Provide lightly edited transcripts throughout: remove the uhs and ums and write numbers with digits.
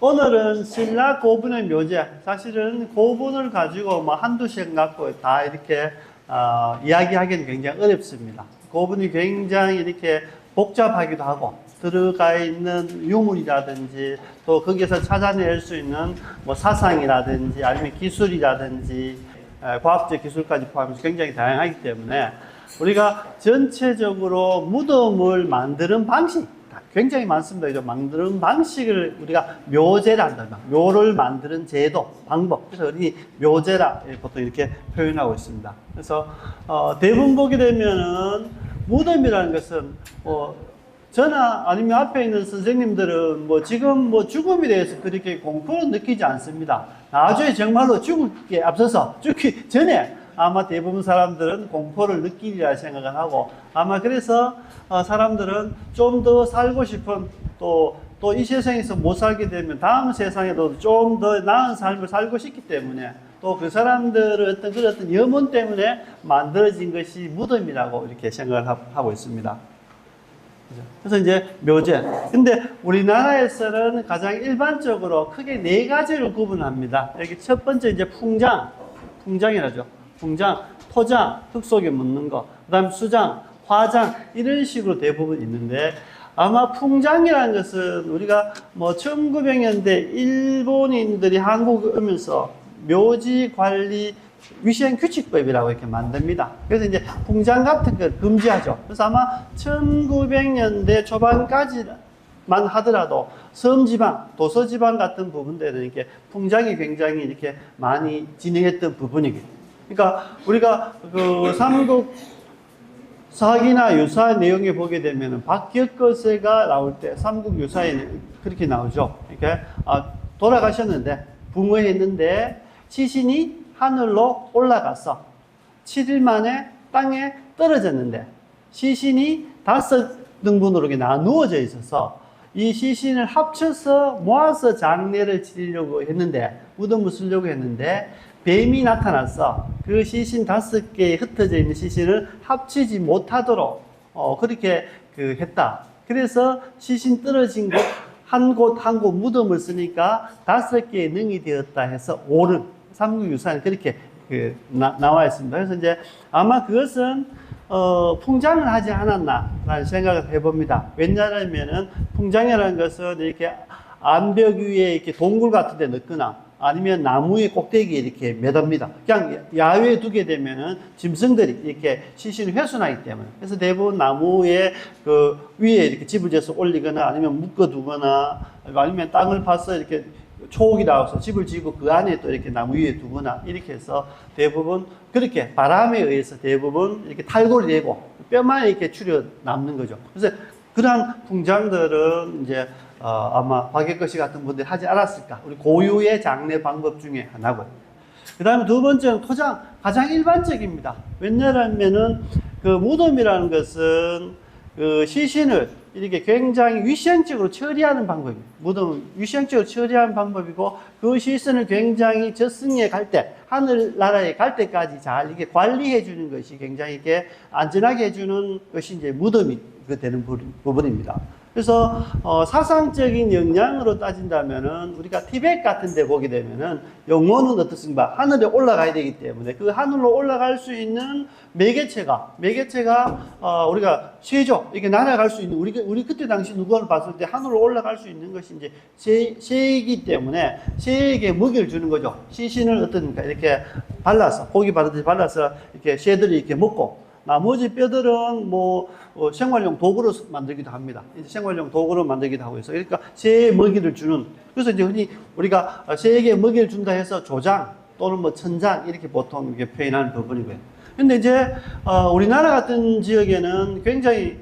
오늘은 신라 고분의 묘제, 사실은 고분을 가지고 뭐 한두 시간 갖고 다 이렇게 이야기하기는 굉장히 어렵습니다. 고분이 굉장히 이렇게 복잡하기도 하고 들어가 있는 유물이라든지 또 거기에서 찾아낼 수 있는 뭐 사상이라든지 아니면 기술이라든지 과학적 기술까지 포함해서 굉장히 다양하기 때문에 우리가 전체적으로 무덤을 만드는 방식 굉장히 많습니다. 이제 만드는 방식을 우리가 묘제라 한다. 묘를 만드는 제도, 방법. 그래서 우리 묘제라 보통 이렇게 표현하고 있습니다. 그래서 대부분 보게 되면은 무덤이라는 것은 저나 아니면 앞에 있는 선생님들은 지금 죽음에 대해서 그렇게 공포를 느끼지 않습니다. 나중에 정말로 죽게 앞서서 죽기 전에 아마 대부분 사람들은 공포를 느끼리라 생각을 하고 아마 그래서 사람들은 좀 더 살고 싶은 또 이 세상에서 못 살게 되면 다음 세상에도 좀 더 나은 삶을 살고 싶기 때문에 또 그 사람들의 어떤 염원 때문에 만들어진 것이 무덤이라고 이렇게 생각을 하고 있습니다. 그래서 이제 묘제. 근데 우리나라에서는 가장 일반적으로 크게 네 가지를 구분합니다. 여기 첫 번째 이제 풍장이라죠. 풍장, 토장, 흙 속에 묻는 거, 그 다음 수장, 화장, 이런 식으로 대부분 있는데, 아마 풍장이라는 것은 우리가 1900년대 일본인들이 한국에 오면서 묘지 관리 위생 규칙법이라고 이렇게 만듭니다. 그래서 이제 풍장 같은 걸 금지하죠. 그래서 아마 1900년대 초반까지만 하더라도 섬지방, 도서지방 같은 부분들은 이렇게 풍장이 굉장히 이렇게 많이 진행했던 부분이겠죠. 그러니까 우리가 그 삼국 사기나 유사 내용에 보게 되면 박격거세가 나올 때 삼국 유사에 그렇게 나오죠. 이렇게 돌아가셨는데 붕어했는데 시신이 하늘로 올라가서 7일 만에 땅에 떨어졌는데 시신이 5등분으로 누워져 있어서 이 시신을 합쳐서 모아서 장례를 치르려고 했는데 무덤을 쓰려고 했는데 뱀이 나타나서 그 시신 5개에 흩어져 있는 시신을 합치지 못하도록 그렇게 했다. 그래서 시신 떨어진 곳 한 곳 무덤을 쓰니까 5개의 능이 되었다 해서 옳은 삼국유사는 그렇게 나와 있습니다. 그래서 이제 아마 그것은 풍장을 하지 않았나라는 생각을 해봅니다. 왜냐하면은 풍장이라는 것은 이렇게 암벽 위에 이렇게 동굴 같은 데 넣거나 아니면 나무의 꼭대기에 이렇게 매듭니다. 그냥 야외에 두게 되면은 짐승들이 이렇게 시신을 훼손하기 때문에. 그래서 대부분 나무의 그 위에 이렇게 집을 지어서 올리거나 아니면 묶어두거나 아니면 땅을 파서 이렇게 초옥이 나와서 집을 지고 그 안에 또 이렇게 나무 위에 두거나 이렇게 해서 대부분 그렇게 바람에 의해서 대부분 이렇게 탈골이 되고 뼈만 이렇게 추려 남는 거죠. 그래서 그러한 풍장들은 이제 아마 박예거시 같은 분들이 하지 않았을까. 우리 고유의 장례 방법 중에 하나고요. 그 다음에 두 번째는 토장. 가장 일반적입니다. 왜냐하면은 그 무덤이라는 것은 그 시신을 이렇게 굉장히 위생적으로 처리하는 방법입니다. 무덤은 위생적으로 처리하는 방법이고 그 시신을 굉장히 저승에 갈 때, 하늘나라에 갈 때까지 잘 이게 관리해 주는 것이 굉장히 이렇게 안전하게 해주는 것이 이제 무덤이 되는 부분입니다. 그래서 사상적인 영향으로 따진다면은 우리가 티벳 같은 데 보게 되면은 영혼은 어떻습니까? 하늘에 올라가야 되기 때문에 그 하늘로 올라갈 수 있는 매개체가 우리가 쇠죠. 이렇게 날아갈 수 있는 우리 그때 당시 누구를 봤을 때 하늘로 올라갈 수 있는 것이 이제 쇠이기 때문에 쇠에게 먹이를 주는 거죠. 시신을 어떻습니까? 이렇게 발라서 고기 바르듯이 발라서 이렇게 쇠들이 이렇게 먹고 나머지 뼈들은 생활용 도구로 만들기도 합니다. 이제 생활용 도구로 만들기도 하고 있어요. 그러니까 새에 먹이를 주는, 그래서 이제 흔히 우리가 새에게 먹이를 준다 해서 조장 또는 천장 이렇게 보통 이렇게 표현하는 부분이고요. 근데 이제 우리나라 같은 지역에는 굉장히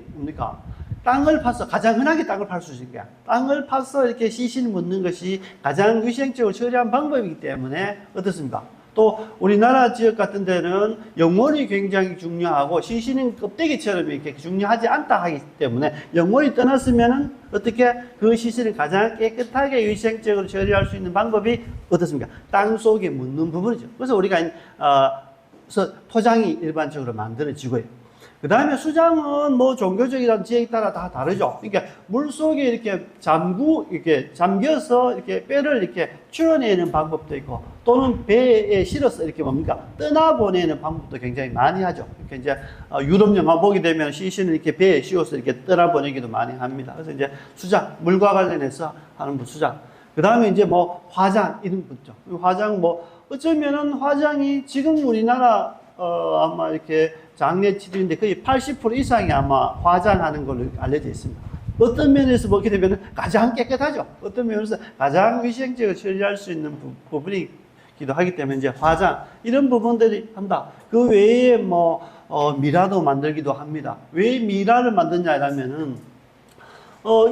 땅을 파서 가장 흔하게 땅을 팔 수 있는 거야. 땅을 파서 이렇게 시신을 묻는 것이 가장 위생적으로 처리한 방법이기 때문에 어떻습니까? 또 우리나라 지역 같은 데는 영혼이 굉장히 중요하고 시신은 껍데기처럼 이렇게 중요하지 않다 하기 때문에 영혼이 떠났으면은 어떻게 그 시신을 가장 깨끗하게 위생적으로 처리할 수 있는 방법이 어떻습니까? 땅 속에 묻는 부분이죠. 그래서 우리가 토장이 일반적으로 만들어지고요. 그 다음에 수장은 뭐 종교적이라는 지역에 따라 다 다르죠. 그러니까 물 속에 이렇게 이렇게 잠겨서 이렇게 뼈를 이렇게 출어내는 방법도 있고, 또는 배에 실어서 이렇게 뭡니까? 떠나보내는 방법도 굉장히 많이 하죠. 이렇게 이제 유럽 영화 보게 되면 시신을 이렇게 배에 씌워서 이렇게 떠나보내기도 많이 합니다. 그래서 이제 수장, 물과 관련해서 하는 수장. 그 다음에 이제 뭐 화장, 이런 거 있죠. 화장 뭐, 어쩌면은 화장이 지금 우리나라 아마 이렇게 장례 치료인데 거의 80% 이상이 아마 화장하는 걸로 알려져 있습니다. 어떤 면에서 보게 되면 가장 깨끗하죠. 어떤 면에서 가장 위생적으로 처리할 수 있는 부분이기도 하기 때문에 이제 화장, 이런 부분들이 한다. 그 외에 뭐 미라도 만들기도 합니다. 왜 미라를 만드냐라면은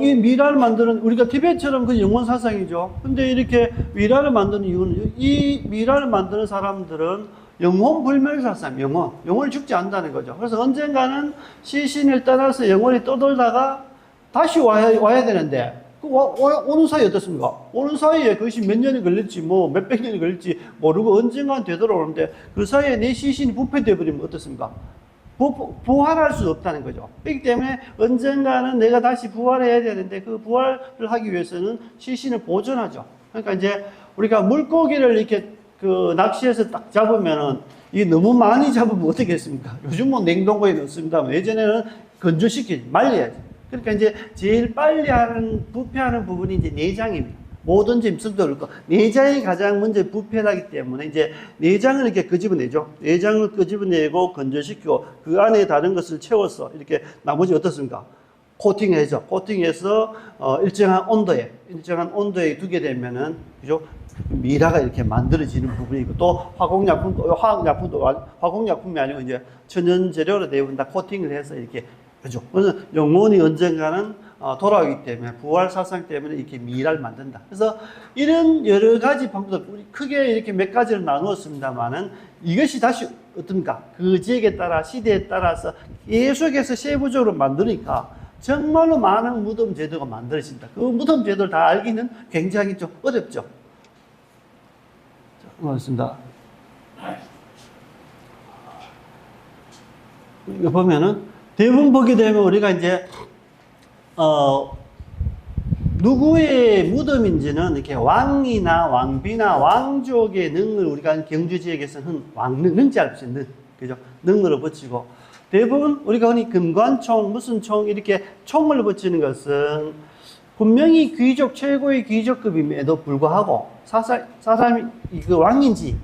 이 미라를 만드는, 우리가 티베트처럼 그 영원 사상이죠. 근데 이렇게 미라를 만드는 이유는, 이 미라를 만드는 사람들은 영혼 불멸사상, 영혼을 죽지 않는다는 거죠. 그래서 언젠가는 시신을 떠나서 영혼이 떠돌다가 다시 와야 되는데, 오는 사이 어떻습니까? 오는 사이에 그것이 몇 년이 걸릴지, 뭐 몇백 년이 걸릴지 모르고 언젠가는 되돌아오는데, 그 사이에 내 시신이 부패되어 버리면 어떻습니까? 부활할 수 없다는 거죠. 그렇기 때문에 언젠가는 내가 다시 부활해야 되는데, 그 부활을 하기 위해서는 시신을 보존하죠. 그러니까 이제 우리가 물고기를 이렇게 그 낚시해서 딱 잡으면은, 이게 너무 많이 잡으면 어떻게 했습니까? 요즘 뭐 냉동고에 넣습니다만, 예전에는 건조시키지, 말려야지. 그러니까 이제 제일 빨리 부패하는 부분이 이제 내장입니다. 모든 짐승도 그렇고, 내장이 가장 먼저 부패하기 때문에 이제 내장을 이렇게 끄집어내죠. 내장을 끄집어내고 건조시키고, 그 안에 다른 것을 채워서 이렇게 나머지 어떻습니까? 코팅해서 일정한 온도에 두게 되면은, 그죠? 미라가 이렇게 만들어지는 부분이고, 또 화학약품이 아니고 이제 천연 재료로 대부분 다 코팅을 해서 이렇게, 그죠? 그래서 영혼이 언젠가는 돌아오기 때문에, 부활 사상 때문에 이렇게 미라를 만든다. 그래서 이런 여러 가지 방법들, 우리 크게 이렇게 몇 가지를 나누었습니다만은, 이것이 다시 어떤가? 그 지역에 따라, 시대에 따라서 계속해서 세부적으로 만드니까 정말로 많은 무덤 제도가 만들어진다. 그 무덤 제도를 다 알기는 굉장히 좀 어렵죠. 고맙습니다. 이거 보면은 대부분 보게 되면 우리가 이제 누구의 무덤인지는 이렇게 왕이나 왕비나 왕족의 능을, 우리가 경주 지역에서는 능지 알 수 있는, 그죠? 능으로 붙이고, 대부분 우리가 흔히 금관총, 무슨 총, 이렇게 총을 붙이는 것은 분명히 최고의 귀족급임에도 불구하고 사람이 그 왕인지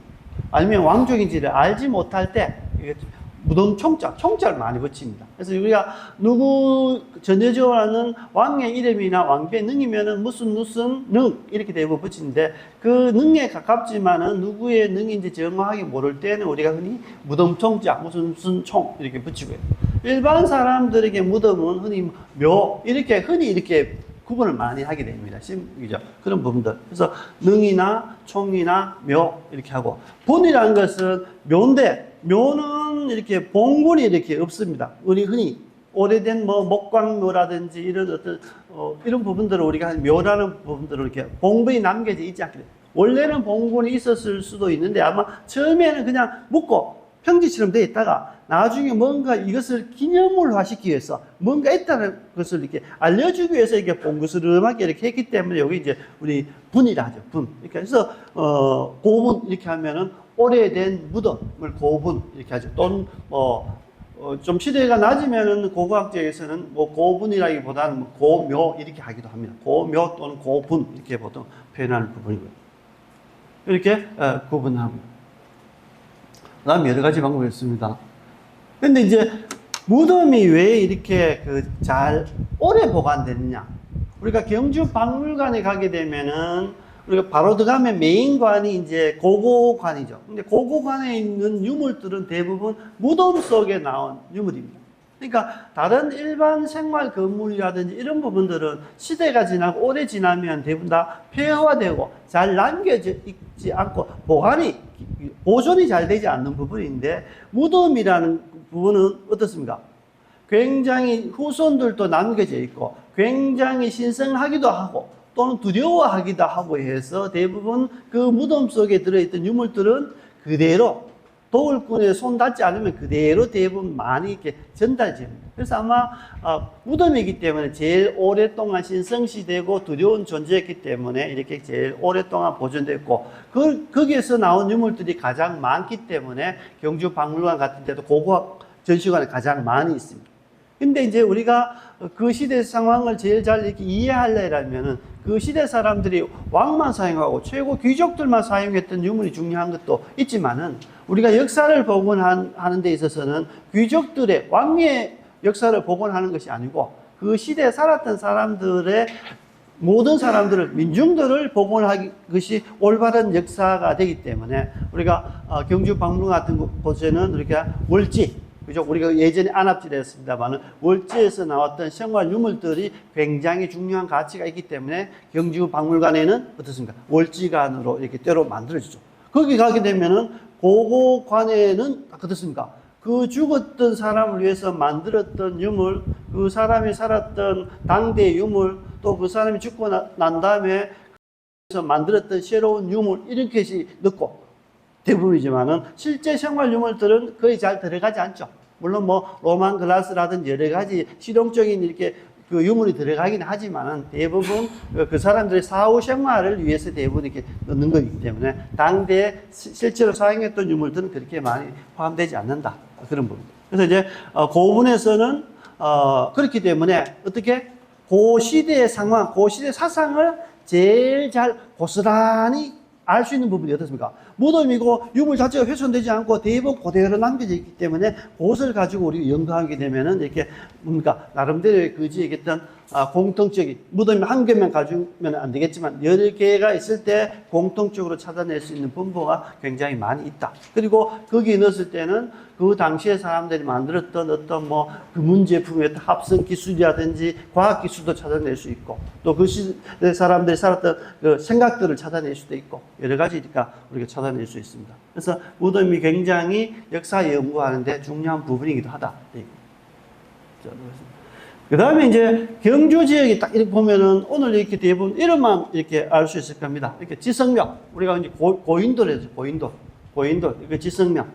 아니면 왕족인지를 알지 못할 때 무덤 총자를 많이 붙입니다. 그래서 우리가 전제적으로 하는 왕의 이름이나 왕비의 능이면은 무슨 능 이렇게 대부분 붙이는데, 그 능에 가깝지만은 누구의 능인지 정확하게 모를 때는 우리가 흔히 무덤 총자, 무슨 총 이렇게 붙이고요. 일반 사람들에게 무덤은 흔히 묘 흔히 이렇게 구분을 많이 하게 됩니다. 그죠? 그런 부분들. 그래서 능이나 총이나 묘 이렇게 하고, 분이라는 것은 묘인데, 묘는 이렇게 봉분이 이렇게 없습니다. 우리 흔히 오래된 뭐 목광묘라든지 이런 어떤 이런 부분들을 우리가 묘라는 부분들을 이렇게 봉분이 남겨져 있지 않게 돼요. 원래는 봉분이 있었을 수도 있는데, 아마 처음에는 그냥 묻고 평지처럼 돼 있다가 나중에 뭔가 이것을 기념물화시키기 위해서, 뭔가 있다는 것을 이렇게 알려주기 위해서 이렇게 봉구스름하게 이렇게 했기 때문에, 여기 이제 우리 분이라 하죠. 분. 그래서 고분 이렇게 하면은 오래된 무덤을 고분 이렇게 하죠. 또는 좀 시대가 낮으면은 고고학적에서는 뭐 고분이라기보다는 고묘 이렇게 하기도 합니다. 고묘 또는 고분 이렇게 보통 표현하는 부분이고요. 이렇게 구분합니다. 그 다음 여러 가지 방법이 있습니다. 근데 이제 무덤이 왜 이렇게 잘 오래 보관되느냐? 우리가 경주 박물관에 가게 되면은 우리가 바로 들어가면 메인관이 이제 고고관이죠. 근데 고고관에 있는 유물들은 대부분 무덤 속에 나온 유물입니다. 그러니까 다른 일반 생활 건물이라든지 이런 부분들은 시대가 지나고 오래 지나면 대부분 다 폐허화되고 잘 남겨져 있지 않고 보존이 잘 되지 않는 부분인데, 무덤이라는 부분은 어떻습니까? 굉장히 후손들도 남겨져 있고 굉장히 신성하기도 하고 또는 두려워하기도 하고 해서, 대부분 그 무덤 속에 들어있던 유물들은 그대로 도울꾼에 손 닿지 않으면 그대로 대부분 많이 이렇게 전달됩니다. 그래서 아마 무덤이기 때문에 제일 오랫동안 신성시되고 두려운 존재였기 때문에 이렇게 제일 오랫동안 보존됐고, 거기에서 나온 유물들이 가장 많기 때문에 경주 박물관 같은 데도 고고학 전시관에 가장 많이 있습니다. 근데 이제 우리가 그 시대 상황을 제일 잘 이렇게 이해하려면은 그 시대 사람들이 왕만 사용하고 최고 귀족들만 사용했던 유물이 중요한 것도 있지만은, 우리가 역사를 복원하는 데 있어서는 귀족들의 왕의 역사를 복원하는 것이 아니고 그 시대에 살았던 사람들의 모든 사람들을, 민중들을 복원하는 것이 올바른 역사가 되기 때문에 우리가 경주 박물관 같은 곳에는 우리가 월지, 그죠? 우리가 예전에 안압지를 했습니다만은 월지에서 나왔던 생활 유물들이 굉장히 중요한 가치가 있기 때문에 경주 박물관에는 어떻습니까? 월지관으로 이렇게 때로 만들어지죠. 거기 가게 되면은 고고관에는 어떻습니까? 그 죽었던 사람을 위해서 만들었던 유물, 그 사람이 살았던 당대의 유물, 또 그 사람이 죽고 난 다음에 만들었던 새로운 유물, 이런 것이 넣고 대부분이지만은 실제 생활 유물들은 거의 잘 들어가지 않죠. 물론 뭐 로만 글라스라든지 여러 가지 실용적인 이렇게 그 유물이 들어가긴 하지만은 대부분 그 사람들의 사후 생활을 위해서 대부분 이렇게 넣는 거기 때문에 당대에 실제로 사용했던 유물들은 그렇게 많이 포함되지 않는다. 그런 부분. 그래서 이제 그 부분에서는 그렇기 때문에 어떻게 그 시대의 상황, 그 시대 사상을 제일 잘 고스란히 알 수 있는 부분이 어떻습니까? 무덤이고 유물 자체가 훼손되지 않고 대부분 그대로 남겨져 있기 때문에 그것을 가지고 우리가 연구하게 되면은 이렇게 뭔가 나름대로 그지 얘기했던 공통적인, 무덤이 한 개만 가지면 안 되겠지만 여러 개가 있을 때 공통적으로 찾아낼 수 있는 분포가 굉장히 많이 있다. 그리고 거기에 넣었을 때는 그 당시에 사람들이 만들었던 어떤 뭐 그 문제품의 합성 기술이라든지 과학 기술도 찾아낼 수 있고, 또 그 시대 사람들이 살았던 그 생각들을 찾아낼 수도 있고, 여러 가지니까 우리가 찾아낼 수 있습니다. 그래서 무덤이 굉장히 역사 연구하는데 중요한 부분이기도 하다. 그 다음에 이제 경주 지역이 딱 이렇게 보면은 오늘 이렇게 대부분 이름만 이렇게 알 수 있을 겁니다. 이렇게 지성명. 우리가 이제 고인돌이죠. 고인돌. 이거 지성명.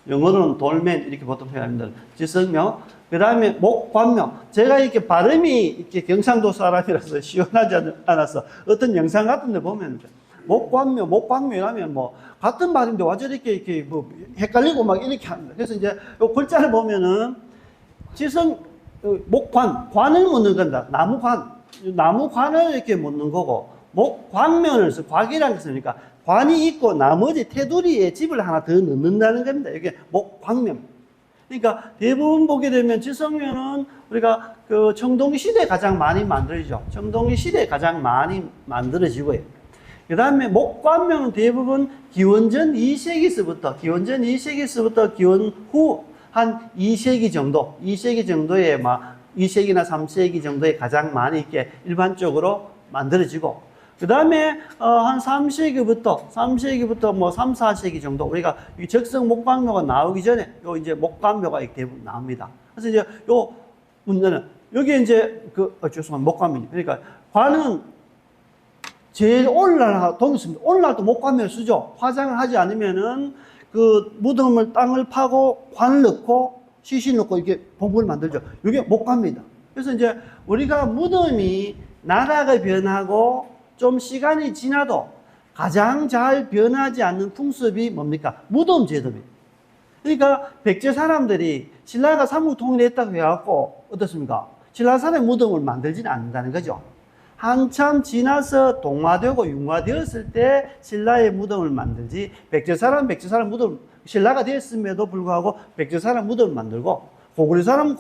영어로는 돌맨 이렇게 보통 표현합니다. 지성명. 그 다음에 목관명. 제가 이렇게 발음이 이렇게 경상도 사람이라서 시원하지 않아서 어떤 영상 같은 데 보면 목관명 하면 뭐 같은 말인데 완전히 이렇게 뭐 헷갈리고 막 이렇게 합니다. 그래서 이제 요 글자를 보면은 관을 묻는 건다. 나무관을 이렇게 묻는 거고, 목관면을 써. 곽이라는 게 쓰니까 관이 있고 나머지 테두리에 집을 하나 더 넣는다는 겁니다. 이게 목광명. 그러니까 대부분 보게 되면 지성면은 우리가 그 청동기 시대에 가장 많이 만들어지죠. 청동기 시대에 가장 많이 만들어지고요. 그 다음에 목관명은 대부분 기원전 2세기서부터 기원 후 한 2세기 정도에 막 2세기나 3세기 정도에 가장 많이 이렇게 일반적으로 만들어지고, 그 다음에 한 3세기부터 뭐 3, 4세기 정도 우리가 이 적성 목관묘가 나오기 전에 요 이제 목관묘가 대부분 나옵니다. 그래서 이제 요 문제는 여기 이제 죄송합니다. 목관묘. 그러니까 관은 제일 오늘날 동있습니다. 오늘날도 목관묘를 쓰죠. 화장을 하지 않으면은 그 무덤을 땅을 파고 관을 넣고 시신 넣고 이렇게 봉을 만들죠. 이게 목관입니다. 그래서 이제 우리가 무덤이 나라가 변하고 좀 시간이 지나도 가장 잘 변하지 않는 풍습이 뭡니까? 무덤 제도입니다. 그러니까 백제 사람들이 신라가 삼국통일했다고 해갖고 어떻습니까? 신라 사람의 무덤을 만들지는 않는다는 거죠. 한참 지나서 동화되고 융화되었을 때 신라의 무덤을 만들지, 백제 사람 무덤, 신라가 되었음에도 불구하고 백제 사람 무덤을 만들고, 고구려 사람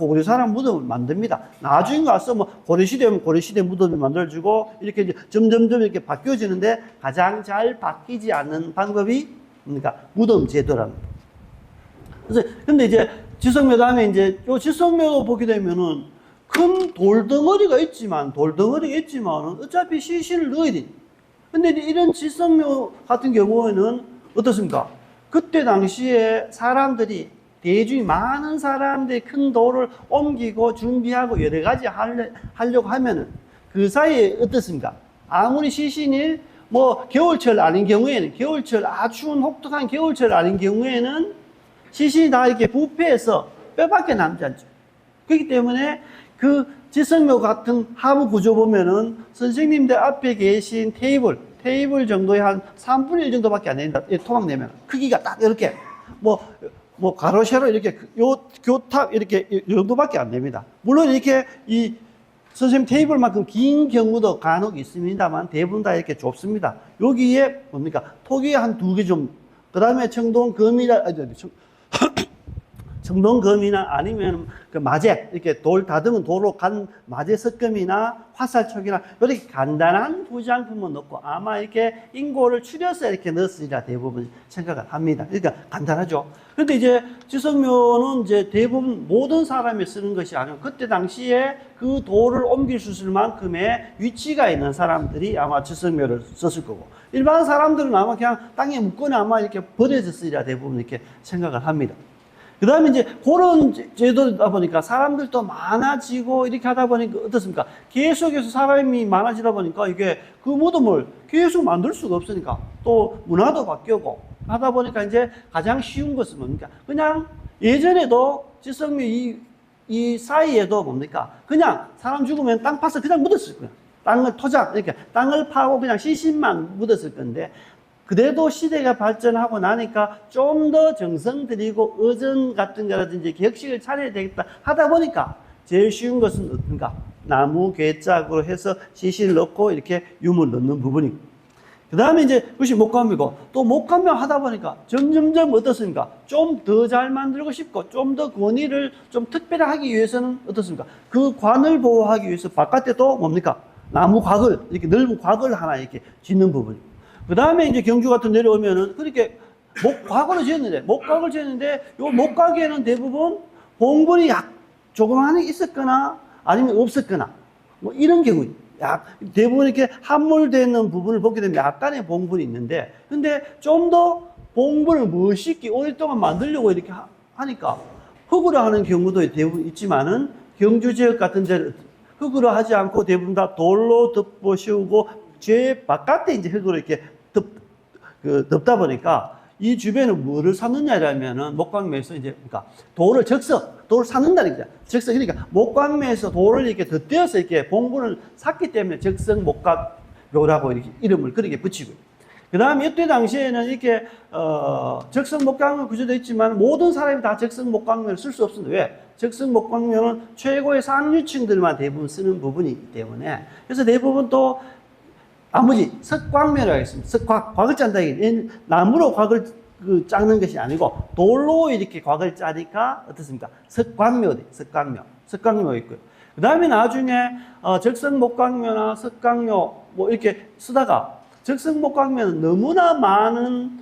무덤을 만듭니다. 나중에 가서 뭐 고려시대면 고려시대 무덤을 만들어주고, 이렇게 이제 점점점 이렇게 바뀌어지는데 가장 잘 바뀌지 않는 방법이 뭡니까? 무덤 제도라는 거예요. 그래서, 근데 이제 지성묘 다음에 이제 요 지성묘도 보게 되면은 큰 돌덩어리가 있지만 어차피 시신을 넣어야 돼. 근데 이런 지성묘 같은 경우에는 어떻습니까? 그때 당시에 사람들이, 대중이 많은 사람들이 큰 돌을 옮기고 준비하고 여러 가지 하려고 하면은 그 사이에 어떻습니까? 아무리 시신이 뭐 겨울철 아닌 경우에는, 겨울철 아주 추운 혹독한 겨울철 아닌 경우에는 시신이 다 이렇게 부패해서 뼈밖에 남지 않죠. 그렇기 때문에 그 지성묘 같은 하부 구조 보면은 선생님들 앞에 계신 테이블 정도의 한 3분의 1 정도밖에 안 됩니다. 토막 내면. 크기가 딱 이렇게, 가로, 세로 이렇게, 교탑 이렇게 이 정도밖에 안 됩니다. 물론 이렇게 이 선생님 테이블만큼 긴 경우도 간혹 있습니다만 대부분 다 이렇게 좁습니다. 여기에 뭡니까? 토기 한 2개 좀, 그 다음에 청동검이나 아니면 그 마제, 이렇게 돌 다듬은 도로 간 마제 석검이나 화살촉이나 이렇게 간단한 부장품을 넣고 아마 이렇게 인고를 추려서 이렇게 넣었으리라 대부분 생각을 합니다. 그러니까 간단하죠. 그런데 이제 지성묘는 이제 대부분 모든 사람이 쓰는 것이 아니고 그때 당시에 그 돌을 옮길 수 있을 만큼의 위치가 있는 사람들이 아마 지성묘를 썼을 거고 일반 사람들은 아마 그냥 땅에 묻거나 아마 이렇게 버려졌으리라 대부분 이렇게 생각을 합니다. 그 다음에 이제 그런 제도다 보니까 사람들도 많아지고 이렇게 하다 보니까 어떻습니까? 계속해서 사람이 많아지다 보니까 이게 그 무덤을 계속 만들 수가 없으니까 또 문화도 바뀌고 하다 보니까 이제 가장 쉬운 것은 뭡니까? 그냥 예전에도 지성묘 이 사이에도 뭡니까? 그냥 사람 죽으면 땅 파서 그냥 묻었을 거예요. 땅을 토장, 이렇게 땅을 파고 그냥 시신만 묻었을 건데 그래도 시대가 발전하고 나니까 좀 더 정성 들이고 의전 같은 거라든지 격식을 차려야 되겠다 하다 보니까 제일 쉬운 것은 어떤가? 나무 괴짝으로 해서 시신을 넣고 이렇게 유물 넣는 부분이고 그 다음에 이제 그것이 목감이고 또 목감명 하다 보니까 점점점 어떻습니까? 좀 더 잘 만들고 싶고 좀 더 권위를 좀 특별하게 위해서는 어떻습니까? 그 관을 보호하기 위해서 바깥에 또 뭡니까? 나무 곽을 이렇게 넓은 곽을 하나 이렇게 짓는 부분이고 그 다음에 이제 경주 같은 내려오면은 그렇게 목곽을 지었는데 요 목곽에는 대부분 봉분이 조그마하게 있었거나 아니면 없었거나 뭐 이런 경우 대부분 이렇게 함몰되어 있는 부분을 보게 되면 약간의 봉분이 있는데 근데 좀 더 봉분을 멋있게 오랫동안 만들려고 이렇게 하니까 흙으로 하는 경우도 대부분 있지만은 경주 지역 같은 데는 흙으로 하지 않고 대부분 다 돌로 덮어 씌우고 제 바깥에 이제 흙으로 이렇게 덮다 보니까 이 주변에 뭐를 쌓느냐라면은 목광묘에서 이제 그러니까 돌을 쌓는다는 거죠. 그러니까 목광묘에서 돌을 이렇게 덧대어서 이렇게 봉분을 샀기 때문에 적성 목광묘라고 이렇게 이름을 그렇게 붙이고. 그 다음에 이때 당시에는 이렇게 적성 목광묘 구조되어 있지만 모든 사람이 다 적성 목광묘를 쓸 수 없습니다. 왜? 적성 목광묘는 최고의 상류층들만 대부분 쓰는 부분이기 때문에 그래서 대부분 또 석광묘라고 했습니다. 곽을 짠다. 나무로 곽을 짜는 것이 아니고 돌로 이렇게 곽을 짜니까 어떻습니까? 석광묘 있고요. 그 다음에 나중에 적성 목광묘나 석광묘 뭐 이렇게 쓰다가 적성 목광묘는 너무나 많은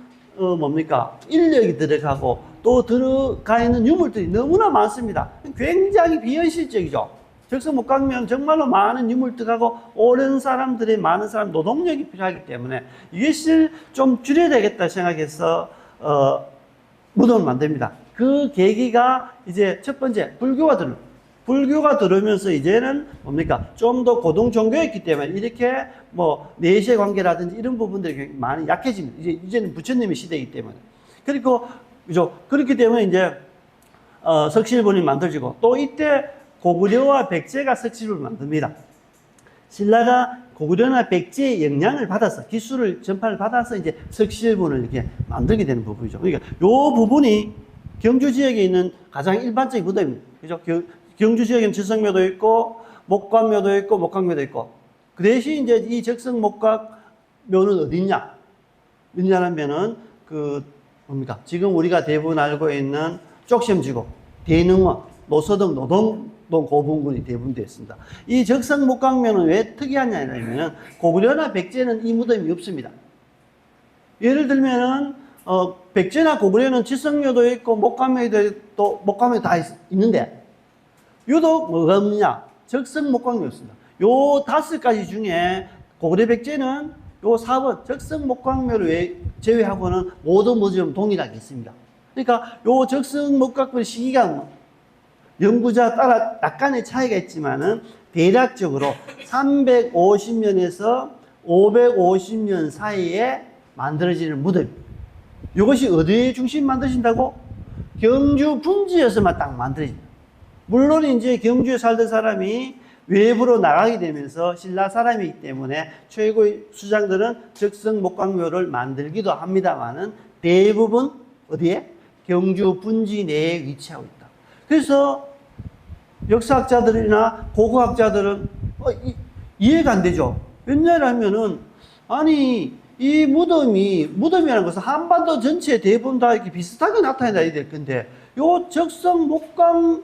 인력이 들어가고 또 들어가 있는 유물들이 너무나 많습니다. 굉장히 비현실적이죠. 적성 목광묘는 정말로 많은 유물 들어가고 오랜 사람들의 많은 사람 노동력이 필요하기 때문에 이것을 좀 줄여야 되겠다 생각해서 무덤을 만듭니다. 그 계기가 이제 첫 번째 불교가 들어오면서 이제는 좀 더 고등 종교였기 때문에 이렇게 내세 관계라든지 이런 부분들이 많이 약해집니다. 이제는 부처님의 시대이기 때문에. 그리고 그렇기 때문에 이제 석실본이 만들어지고 또 이때 고구려와 백제가 석실을 만듭니다. 신라가 고구려나 백제의 영향을 받아서 기술을 전파를 받아서 이제 석실본을 이렇게 만들게 되는 부분이죠. 그러니까 요 부분이 경주 지역에 있는 가장 일반적인 무덤입니다. 그죠? 경주 지역에는 지성묘도 있고 목광묘도 있고 목광묘도 있고 그 대신 이제 이 적성 목광묘는 어디냐면은 지금 우리가 대부분 알고 있는 쪽시험지구, 대능원, 노서동, 노동동 고분군이 대부분 되어 있습니다. 이 적성 목광묘는 왜 특이하냐면 고구려나 백제는 이 무덤이 없습니다. 예를 들면은 백제나 고구려는 지성묘도 있고 목광묘도 다 있는데 유독 뭐가 없느냐? 적성 목광묘였습니다. 요 5가지 중에 고구려 백제는 요 4번 적성 목광묘를 제외하고는 모든 무덤 동일하게 있습니다. 그러니까 요 적성 목광묘 시기가 연구자 따라 약간의 차이가 있지만은 대략적으로 350년에서 550년 사이에 만들어지는 무덤. 이것이 어디에 중심 만드신다고? 경주 분지에서만 딱 만들어집니다. 물론 이제 경주에 살던 사람이 외부로 나가게 되면서 신라 사람이기 때문에 최고의 수장들은 적성 목각묘를 만들기도 합니다만은 대부분 어디에? 경주 분지 내에 위치하고 있다. 그래서 역사학자들이나 고고학자들은 이해가 안 되죠. 왜냐하면은 아니 이 무덤이라는 것은 한반도 전체에 대부분 다 이렇게 비슷하게 나타나야 될 건데 요 적성 목각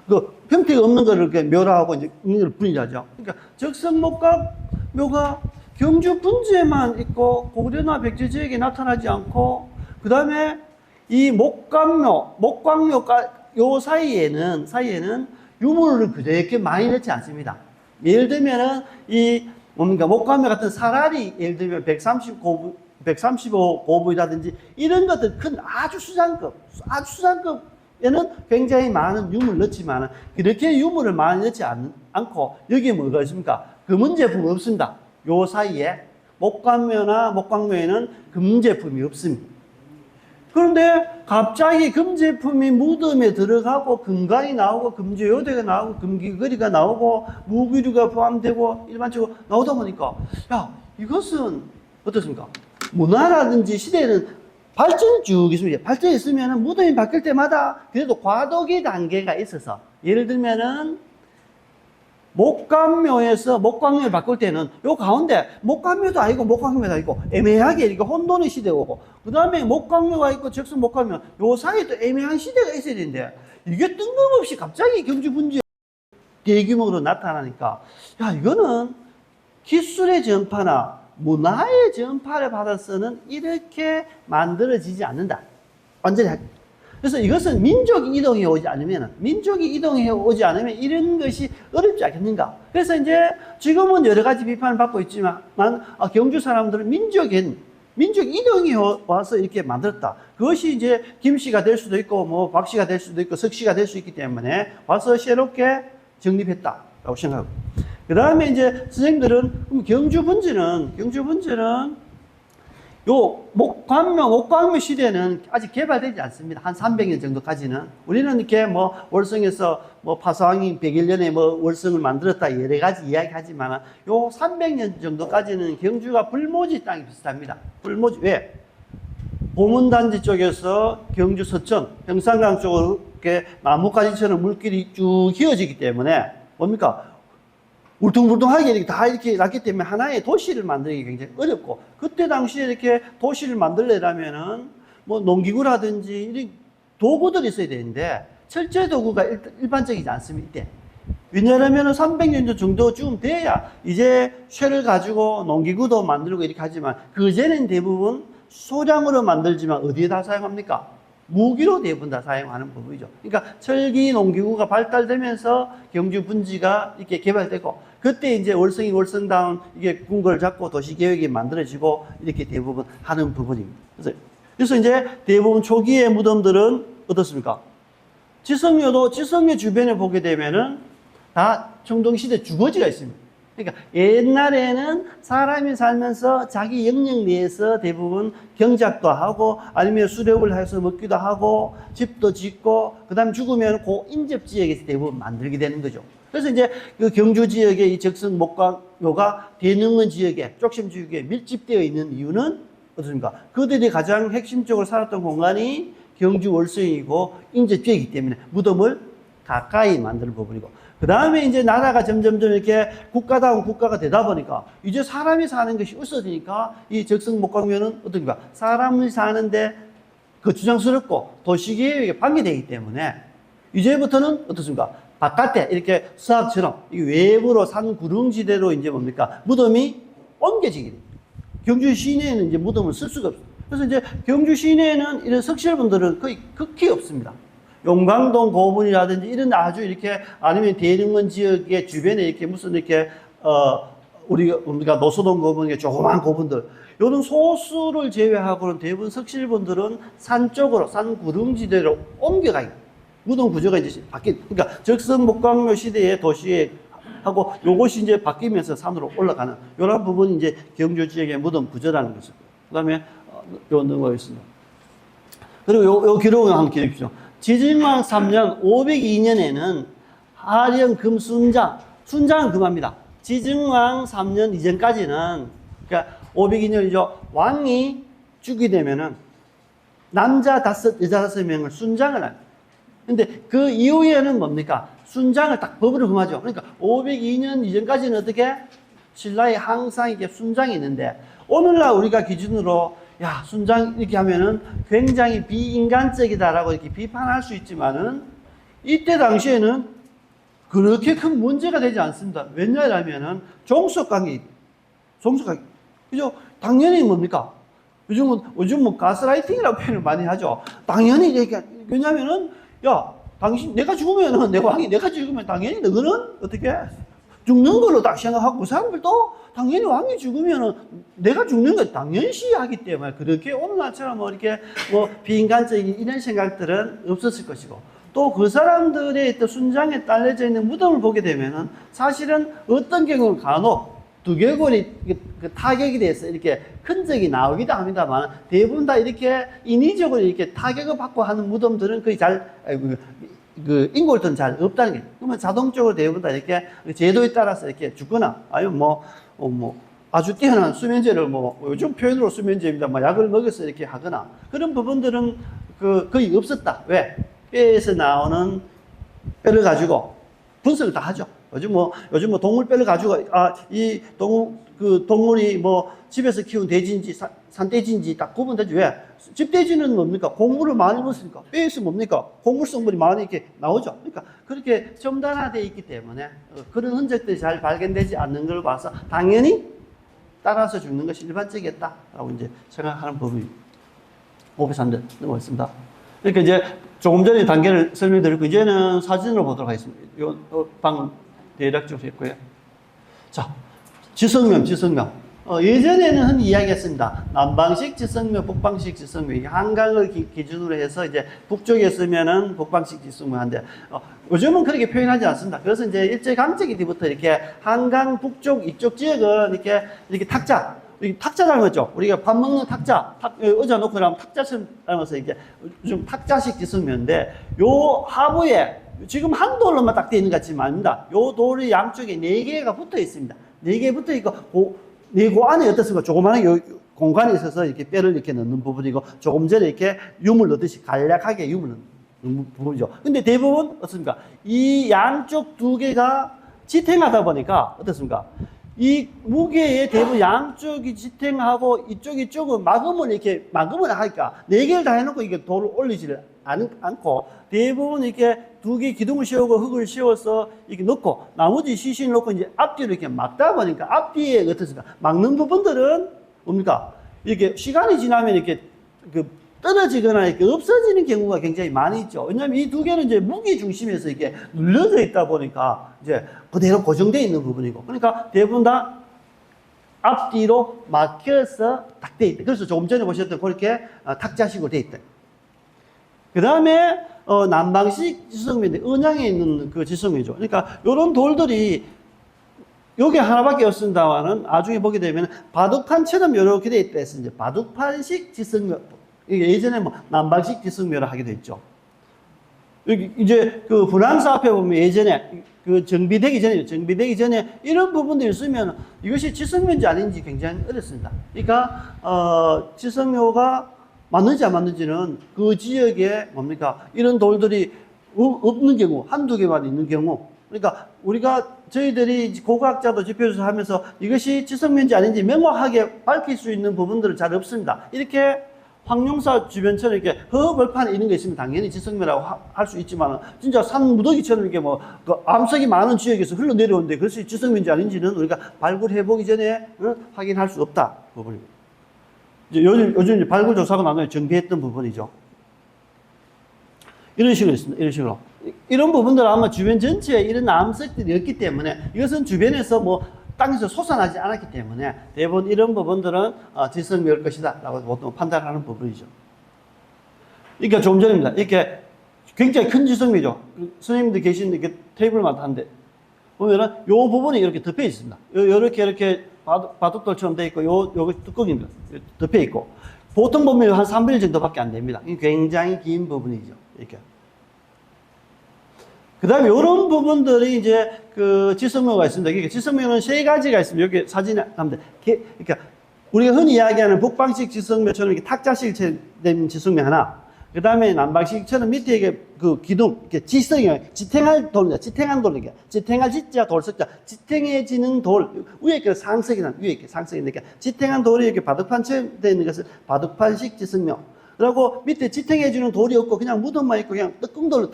그 형태가 없는 거를 이렇게 묘라하고 이제 이걸 분리하죠. 그러니까 적성 목각 묘가 경주 분지에만 있고 고구려나 백제 지역에 나타나지 않고 그 다음에 이 목각묘 요 사이에는 유물을 그렇게 많이 넣지 않습니다. 예를 들면은 이 뭡니까 목각묘 같은 사라리 예를 들면 135 고부이라든지 이런 것들 큰 아주 수상급에는 굉장히 많은 유물을 넣지만 그렇게 유물을 많이 넣지 않고 여기에 뭐가 있습니까? 금은 제품이 없습니다. 요 사이에 목각묘나 목각묘에는 금 제품이 없습니다. 그런데 갑자기 금 제품이 무덤에 들어가고 금관이 나오고 금제요대가 나오고 금귀걸이가 나오고 무기류가 포함되고 일반적으로 나오다 보니까 야 이것은 어떻습니까? 문화라든지 시대는 발전이 쭉 있습니다. 발전이 있으면 무덤이 바뀔 때마다 그래도 과도기 단계가 있어서 예를 들면은 목각묘에서 목각묘를 바꿀 때는 요 가운데 목각묘도 아니고 목각묘도 아니고 애매하게 이렇게 혼돈의 시대가 오고 그 다음에 목각묘가 있고 적성 목각묘 요 사이에 또 애매한 시대가 있어야 되는데 이게 뜬금없이 갑자기 경주 분지 대규모로 나타나니까 야 이거는 기술의 전파나 문화의 전파를 받아서는 이렇게 만들어지지 않는다. 완전히 그래서 이것은 민족이 이동해 오지 않으면 이런 것이 어렵지 않겠는가. 그래서 이제 지금은 여러 가지 비판을 받고 있지만 경주 사람들은 민족 이동이 와서 이렇게 만들었다. 그것이 이제 김씨가 될 수도 있고 뭐 박씨가 될 수도 있고 석씨가 될 수 있기 때문에 와서 새롭게 정립했다라고 생각하고. 그 다음에 이제 선생님들은 경주 분지는 요 목각묘 시대는 아직 개발되지 않습니다. 한 300년 정도까지는. 우리는 이렇게 뭐 월성에서 뭐 파사왕이 101년에 뭐 월성을 만들었다 여러 가지 이야기하지만 요 300년 정도까지는 경주가 불모지 땅이 비슷합니다. 불모지 왜? 보문단지 쪽에서 경주 서천, 평산강 쪽으로 이렇게 나뭇가지처럼 물길이 쭉 휘어지기 때문에 뭡니까? 울퉁불퉁하게 이렇게 다 이렇게 났기 때문에 하나의 도시를 만들기 굉장히 어렵고 그때 당시에 이렇게 도시를 만들려면은 뭐 농기구라든지 이런 도구들이 있어야 되는데 철제 도구가 일반적이지 않습니다. 이때. 왜냐하면 300년 정도쯤 돼야 이제 쇠를 가지고 농기구도 만들고 이렇게 하지만 그전에는 대부분 소량으로 만들지만 어디에다 사용합니까? 무기로 대부분 다 사용하는 부분이죠. 그러니까 철기 농기구가 발달되면서 경주 분지가 이렇게 개발되고 그때 이제 월성다운 이게 궁궐을 잡고 도시계획이 만들어지고 이렇게 대부분 하는 부분입니다. 그래서 이제 대부분 초기의 무덤들은 어떻습니까? 지성묘 주변에 보게 되면은 다 청동시대 주거지가 있습니다. 그러니까 옛날에는 사람이 살면서 자기 영역 내에서 대부분 경작도 하고 아니면 수렵을 해서 먹기도 하고 집도 짓고 그 다음에 죽으면 그 인접 지역에서 대부분 만들게 되는 거죠. 그래서 이제 그 경주 지역의 이 적성 목각묘가 대릉원 지역에 쪽심 지역에 밀집되어 있는 이유는 어떻습니까? 그들이 가장 핵심적으로 살았던 공간이 경주 월성이고 인접 지역이기 때문에 무덤을 가까이 만드는 부분이고 그 다음에 이제 나라가 점점점 이렇게 국가다운 국가가 되다 보니까 이제 사람이 사는 것이 없어지니까 이 적성 목각묘는 어떻습니까? 사람이 사는데 그 주장스럽고 도시계획에 방해되기 때문에 이제부터는 어떻습니까? 바깥에 이렇게 수학처럼 외부로 산 구릉지대로 이제 뭡니까? 무덤이 옮겨지게 됩니다. 경주 시내에는 이제 무덤을 쓸 수가 없어요. 그래서 이제 경주 시내에는 이런 석실분들은 거의 극히 없습니다. 용광동 고분이라든지 이런 아주 이렇게 아니면 대릉원 지역의 주변에 이렇게 무슨 이렇게 우리가 노소동 고분, 조그만 고분들 이런 소수를 제외하고는 대부분 석실분들은 산 쪽으로 산 구릉지대로 옮겨가요. 무덤 구조가 이제 그러니까 적성 목각묘 시대의 도시에 하고 요것이 이제 바뀌면서 산으로 올라가는 이런 부분이 이제 경주 지역의 무덤 구조라는 것이고 그다음에 요 넘어가겠습니다. 그리고 요 기록을 한번 기억해 주십시오. 지증왕 3년 502년에는 하령 금순장, 순장은 금합니다. 지증왕 3년 이전까지는, 그러니까 502년이죠. 왕이 죽게 되면은 남자 5, 여자 5명을 순장을 합니다. 근데 그 이후에는 뭡니까? 순장을 딱 법으로 금하죠. 그러니까 502년 이전까지는 어떻게? 신라에 항상 이게 순장이 있는데, 오늘날 우리가 기준으로 야, 순장 이렇게 하면은 굉장히 비인간적이다라고 이렇게 비판할 수 있지만은, 이때 당시에는 그렇게 큰 문제가 되지 않습니다. 왜냐하면은 종속관계, 그죠? 당연히 뭡니까? 요즘 뭐 가스라이팅이라고 표현을 많이 하죠. 당연히 이렇게, 왜냐면은 야, 당신 내가 죽으면은 내가 죽으면 당연히 너는 어떻게 죽는 걸로 딱 생각하고, 그 사람들도 당연히 왕이 죽으면은 내가 죽는 거 당연시 하기 때문에, 그렇게 오늘날처럼 뭐 이렇게 뭐 비인간적인 이런 생각들은 없었을 것이고, 또 그 사람들의 또 순장에 딸려져 있는 무덤을 보게 되면은 사실은 어떤 경우는 간혹 두개골이 그 타격이 돼서 이렇게 흔적이 나오기도 합니다만, 대부분 다 이렇게 인위적으로 이렇게 타격을 받고 하는 무덤들은 거의 그 인골들은 잘 없다는 게. 그러면 자동적으로 대부분 다 이렇게 제도에 따라서 이렇게 죽거나, 아니면 뭐 아주 뛰어난 수면제를 뭐 요즘 표현으로 수면제입니다. 뭐 약을 먹여서 이렇게 하거나, 그런 부분들은 거의 없었다. 왜? 뼈에서 나오는 뼈를 가지고 분석을 다 하죠. 요즘 뭐 동물 뼈를 가지고, 이 동물이 뭐 집에서 키운 돼지인지 산돼지인지 딱 구분되죠. 왜? 집돼지는 뭡니까? 곡물을 많이 먹으니까. 뼈에서 뭡니까? 곡물 성분이 많이 이렇게 나오죠. 그러니까 그렇게 첨단화되어 있기 때문에 그런 흔적들이 잘 발견되지 않는 걸 봐서 당연히 따라서 죽는 것이 일반적이었다라고 이제 생각하는 부분이 503년 넘어있습니다. 그러니까 이제 조금 전에 단계를 설명드렸고, 이제는 사진으로 보도록 하겠습니다. 방금 대략적으로 했고요. 자, 지성명. 예전에는 흔히 이야기했습니다. 남방식 지성명, 북방식 지성명. 이게 한강을 기준으로 해서 이제 북쪽에 쓰면은 북방식 지성명인데, 요즘은 그렇게 표현하지 않습니다. 그래서 이제 일제강점기 때부터 이렇게 한강 북쪽 이쪽 지역은 이렇게 탁자 닮았죠? 우리가 밥 먹는 탁자, 의자 놓고 나면 탁자처럼 닮아서 이게 좀 탁자식 지성면인데, 요 하부에 지금 한 돌로만 딱 되어 있는 것 같지만 아닙니다. 요 돌의 양쪽에 4개가 붙어 있습니다. 4개 붙어 있고, 그 안에 어떻습니까? 조그마한 요 공간이 있어서 이렇게 뼈를 이렇게 넣는 부분이고, 조금 전에 이렇게 유물 넣듯이 간략하게 유물 넣는 부분이죠. 근데 대부분 어떻습니까? 이 양쪽 2개가 지탱하다 보니까 어떻습니까? 이 무게의 대부분 양쪽이 지탱하고 이쪽은 막음을 하니까 4개를 다 해놓고 이게 돌을 올리지를 않고, 대부분 이렇게 2개 기둥을 씌우고 흙을 씌워서 이렇게 넣고, 나머지 시신을 넣고 이제 앞뒤로 이렇게 막다 보니까, 앞뒤에 어떻습니까? 막는 부분들은 뭡니까? 이렇게 시간이 지나면 이렇게 떨어지거나 이렇게 없어지는 경우가 굉장히 많이 있죠. 왜냐하면 이 2개는 이제 무게 중심에서 이렇게 눌려져 있다 보니까 이제 그대로 고정되어 있는 부분이고, 그러니까 대부분 다 앞뒤로 막혀서 딱 되어 있다. 그래서 조금 전에 보셨던 그렇게 탁자식으로 되어 있다. 그 다음에 남방식 지성면인데, 은양에 있는 그 지성면이죠. 그러니까 이런 돌들이 여기 하나밖에 없습니다만은 나중에 보게 되면 바둑판처럼 이렇게 되어 있다 해서 이제 바둑판식 지성면, 이게 예전에 뭐 남방식 지성면을 하게 됐죠. 여기 이제 그 프랑스 앞에 보면 예전에 정비되기 전에 이런 부분들이 있으면 이것이 지성면인지 아닌지 굉장히 어렵습니다. 그러니까 지성묘가 맞는지 안 맞는지는 그 지역에 뭡니까? 이런 돌들이 없는 경우, 한두 개만 있는 경우, 그러니까 저희들이 고고학자도 지표조사 하면서 이것이 지성면인지 아닌지 명확하게 밝힐 수 있는 부분들은 잘 없습니다. 이렇게 황룡사 주변처럼 이렇게 허벌판에 있는 게 있으면 당연히 지성면이라고 할 수 있지만, 진짜 산 무더기처럼 이렇게 암석이 많은 지역에서 흘러내려오는데 그것이 지성면인지 아닌지는 우리가 발굴해보기 전에 확인할 수 없다 부분입니다. 이제 요즘 이제 발굴 조사가 나눠 정비했던 부분이죠. 이런 식으로 있습니다. 이런 식으로. 이런 부분들은 아마 주변 전체에 이런 암석들이 없기 때문에, 이것은 주변에서 뭐 땅에서 솟아나지 않았기 때문에 대부분 이런 부분들은 지성묘일 것이다 라고 보통 판단하는 부분이죠. 그러니까 조금 전입니다. 이렇게 굉장히 큰 지성묘죠. 선생님들 계신 이렇게 테이블마다 한데 보면은 요 부분이 이렇게 덮여 있습니다. 이렇게 바둑돌처럼 되어 있고, 요거 뚜껑입니다. 덮여 있고, 보통 보면 한 3분의 1 정도밖에 안 됩니다. 굉장히 긴 부분이죠. 이렇게. 그 다음에 이런 부분들이 이제 그 지성묘가 있습니다. 이게 지성묘는 세 가지가 있습니다. 여기 사진에 나옵니다. 그러니까 우리가 흔히 이야기하는 북방식 지성묘처럼 이렇게 탁자식 된 지성묘 하나, 그 다음에 남방식처럼 밑에 이게 그 기둥, 이렇게 지성이, 지탱할 돌입니다. 지탱한 돌이니까. 지탱할 지자, 돌석자. 지탱해지는 돌. 위에 게 상석이나, 위에 게 상석이니까. 지탱한 돌이 이렇게 바둑판처럼 되어 있는 것을 바둑판식 지성묘. 그리고 밑에 지탱해주는 돌이 없고 그냥 무덤만 있고 그냥 뜨끔돌로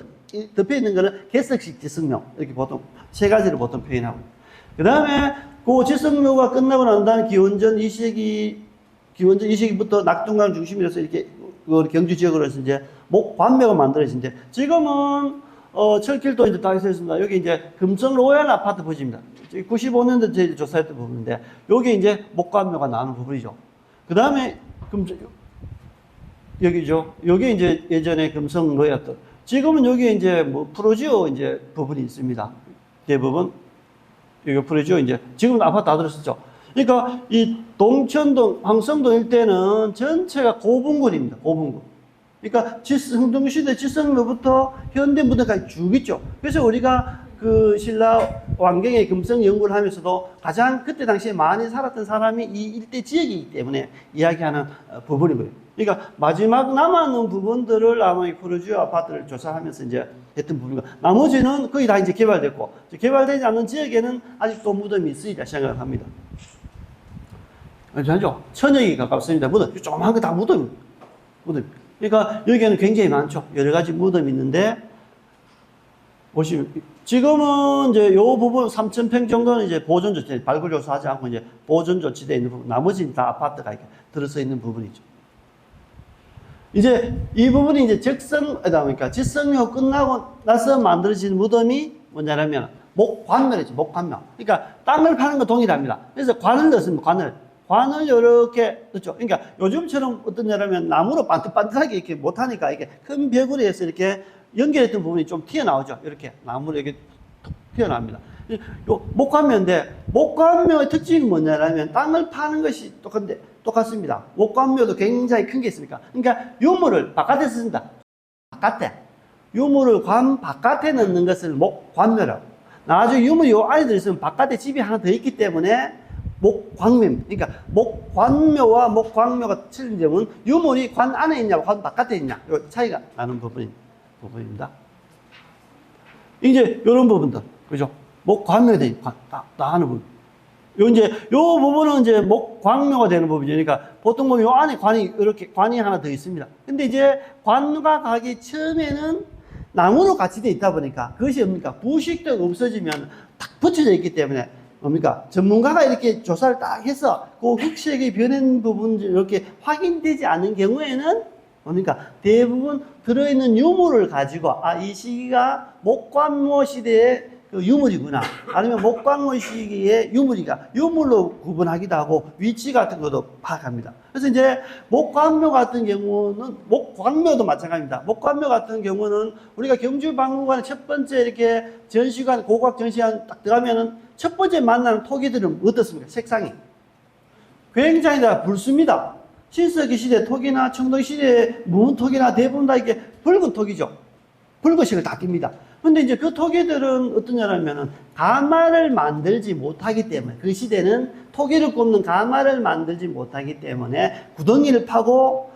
덮여 있는 거는 개석식 지성묘. 이렇게 보통 세 가지를 보통 표현하고. 그 다음에 그 지성묘가 끝나고 난 다음에 기원전 2세기부터 낙동강 중심이라서 이렇게 그 경주 지역으로 해서 이제 목관묘가 만들어진데 지금은 철길도 이제 다 있었습니다. 여기 이제 금성 로얄 아파트 부지입니다. 95년도 저희 조사했던 부분인데 여기 이제 목관묘가 나오는 부분이죠. 그 다음에 여기죠. 여기 이제 예전에 금성 로얄도 지금은 여기 이제 뭐 프로지오 이제 부분이 있습니다. 대부분 여기 프로지오 이제 지금은 아파트 다 들었었죠. 그러니까 이 동천동, 황성동 일대는 전체가 고분군입니다. 고분군. 그러니까 흥동시대 지성로부터 현대무대까지 쭉 있죠. 그래서 우리가 그 신라 왕경의 금성 연구를 하면서도 가장 그때 당시에 많이 살았던 사람이 이 일대 지역이기 때문에 이야기하는 부분이고요. 그러니까 마지막 남아있는 부분들을 아마 이 프로지오 아파트를 조사하면서 이제 했던 부분이고 나머지는 거의 다 이제 개발됐고 개발되지 않는 지역에는 아직도 무덤이 있으리라 생각을 합니다. 알죠? 천여기 가깝습니다. 무덤. 조그만 거 다 무덤입니다. 무덤. 그러니까 여기에는 굉장히 많죠. 여러 가지 무덤이 있는데, 보시면, 지금은 이제 요 부분 3,000평 정도는 이제 보존조치, 발굴조사하지 않고 이제 보존조치되어 있는 부분, 나머지는 다 아파트가 이렇게 들어서 있는 부분이죠. 이제 이 부분이 이제 그러니까 지성묘 끝나고 나서 만들어진 무덤이 뭐냐면 목관묘이죠. 목관묘. 그러니까 땅을 파는 거 동일합니다. 그래서 관을 넣습니다. 관을 이렇게 넣죠. 그러니까 요즘처럼 어떠냐면 나무로 반듯반듯하게 이렇게 못하니까 이렇게 큰 벽으로 해서 이렇게 연결했던 부분이 좀 튀어나오죠. 이렇게 나무로 이렇게 튀어나옵니다. 요 목관묘인데 목관묘의 특징이 뭐냐면 땅을 파는 것이 똑같습니다. 목관묘도 굉장히 큰 게 있으니까. 그러니까 유물을 바깥에서 쓴다. 바깥에. 유물을 관 바깥에 넣는 것을 목관묘라고. 나중에 유물이 요 안에 들어있으면 바깥에 집이 하나 더 있기 때문에 목광묘입니다. 그러니까 목관묘와 목광묘가 틀린 점은 유물이 관 안에 있냐, 관 바깥에 있냐, 이 차이가 나는 부분입니다. 이제 이런 부분들, 그죠? 목관묘에 대해 다 하는 부분. 요 부분은 이제 목광묘가 되는 부분이니까 보통 보면 요 안에 관이 하나 더 있습니다. 근데 이제 관과 가기 처음에는 나무로 같이 되어 있다 보니까 그것이 뭡니까? 부식도 없어지면 딱 붙여져 있기 때문에 뭡니까? 전문가가 이렇게 조사를 딱 해서 그 흑색이 변한 부분이 이렇게 확인되지 않은 경우에는 뭡니까? 대부분 들어있는 유물을 가지고 이 시기가 목관모 시대의 그 유물이구나. 아니면 목관모 시기의 유물로 구분하기도 하고 위치 같은 것도 파악합니다. 그래서 이제 목관묘 같은 경우는 목광묘도 마찬가지입니다. 목관묘 같은 경우는 우리가 경주박물관에 첫 번째 이렇게 전시관, 고고학 전시관 딱 들어가면은 첫 번째 만나는 토기들은 어떻습니까? 색상이 굉장히 다 붉습니다. 신석기 시대 토기나 청동 시대 무문토기나 대부분 다 이렇게 붉은 토기죠. 붉은색을 다 띱니다. 근데 이제 그 토기들은 어떠냐면은 가마를 만들지 못하기 때문에 그 시대는 토기를 굽는 가마를 만들지 못하기 때문에 구덩이를 파고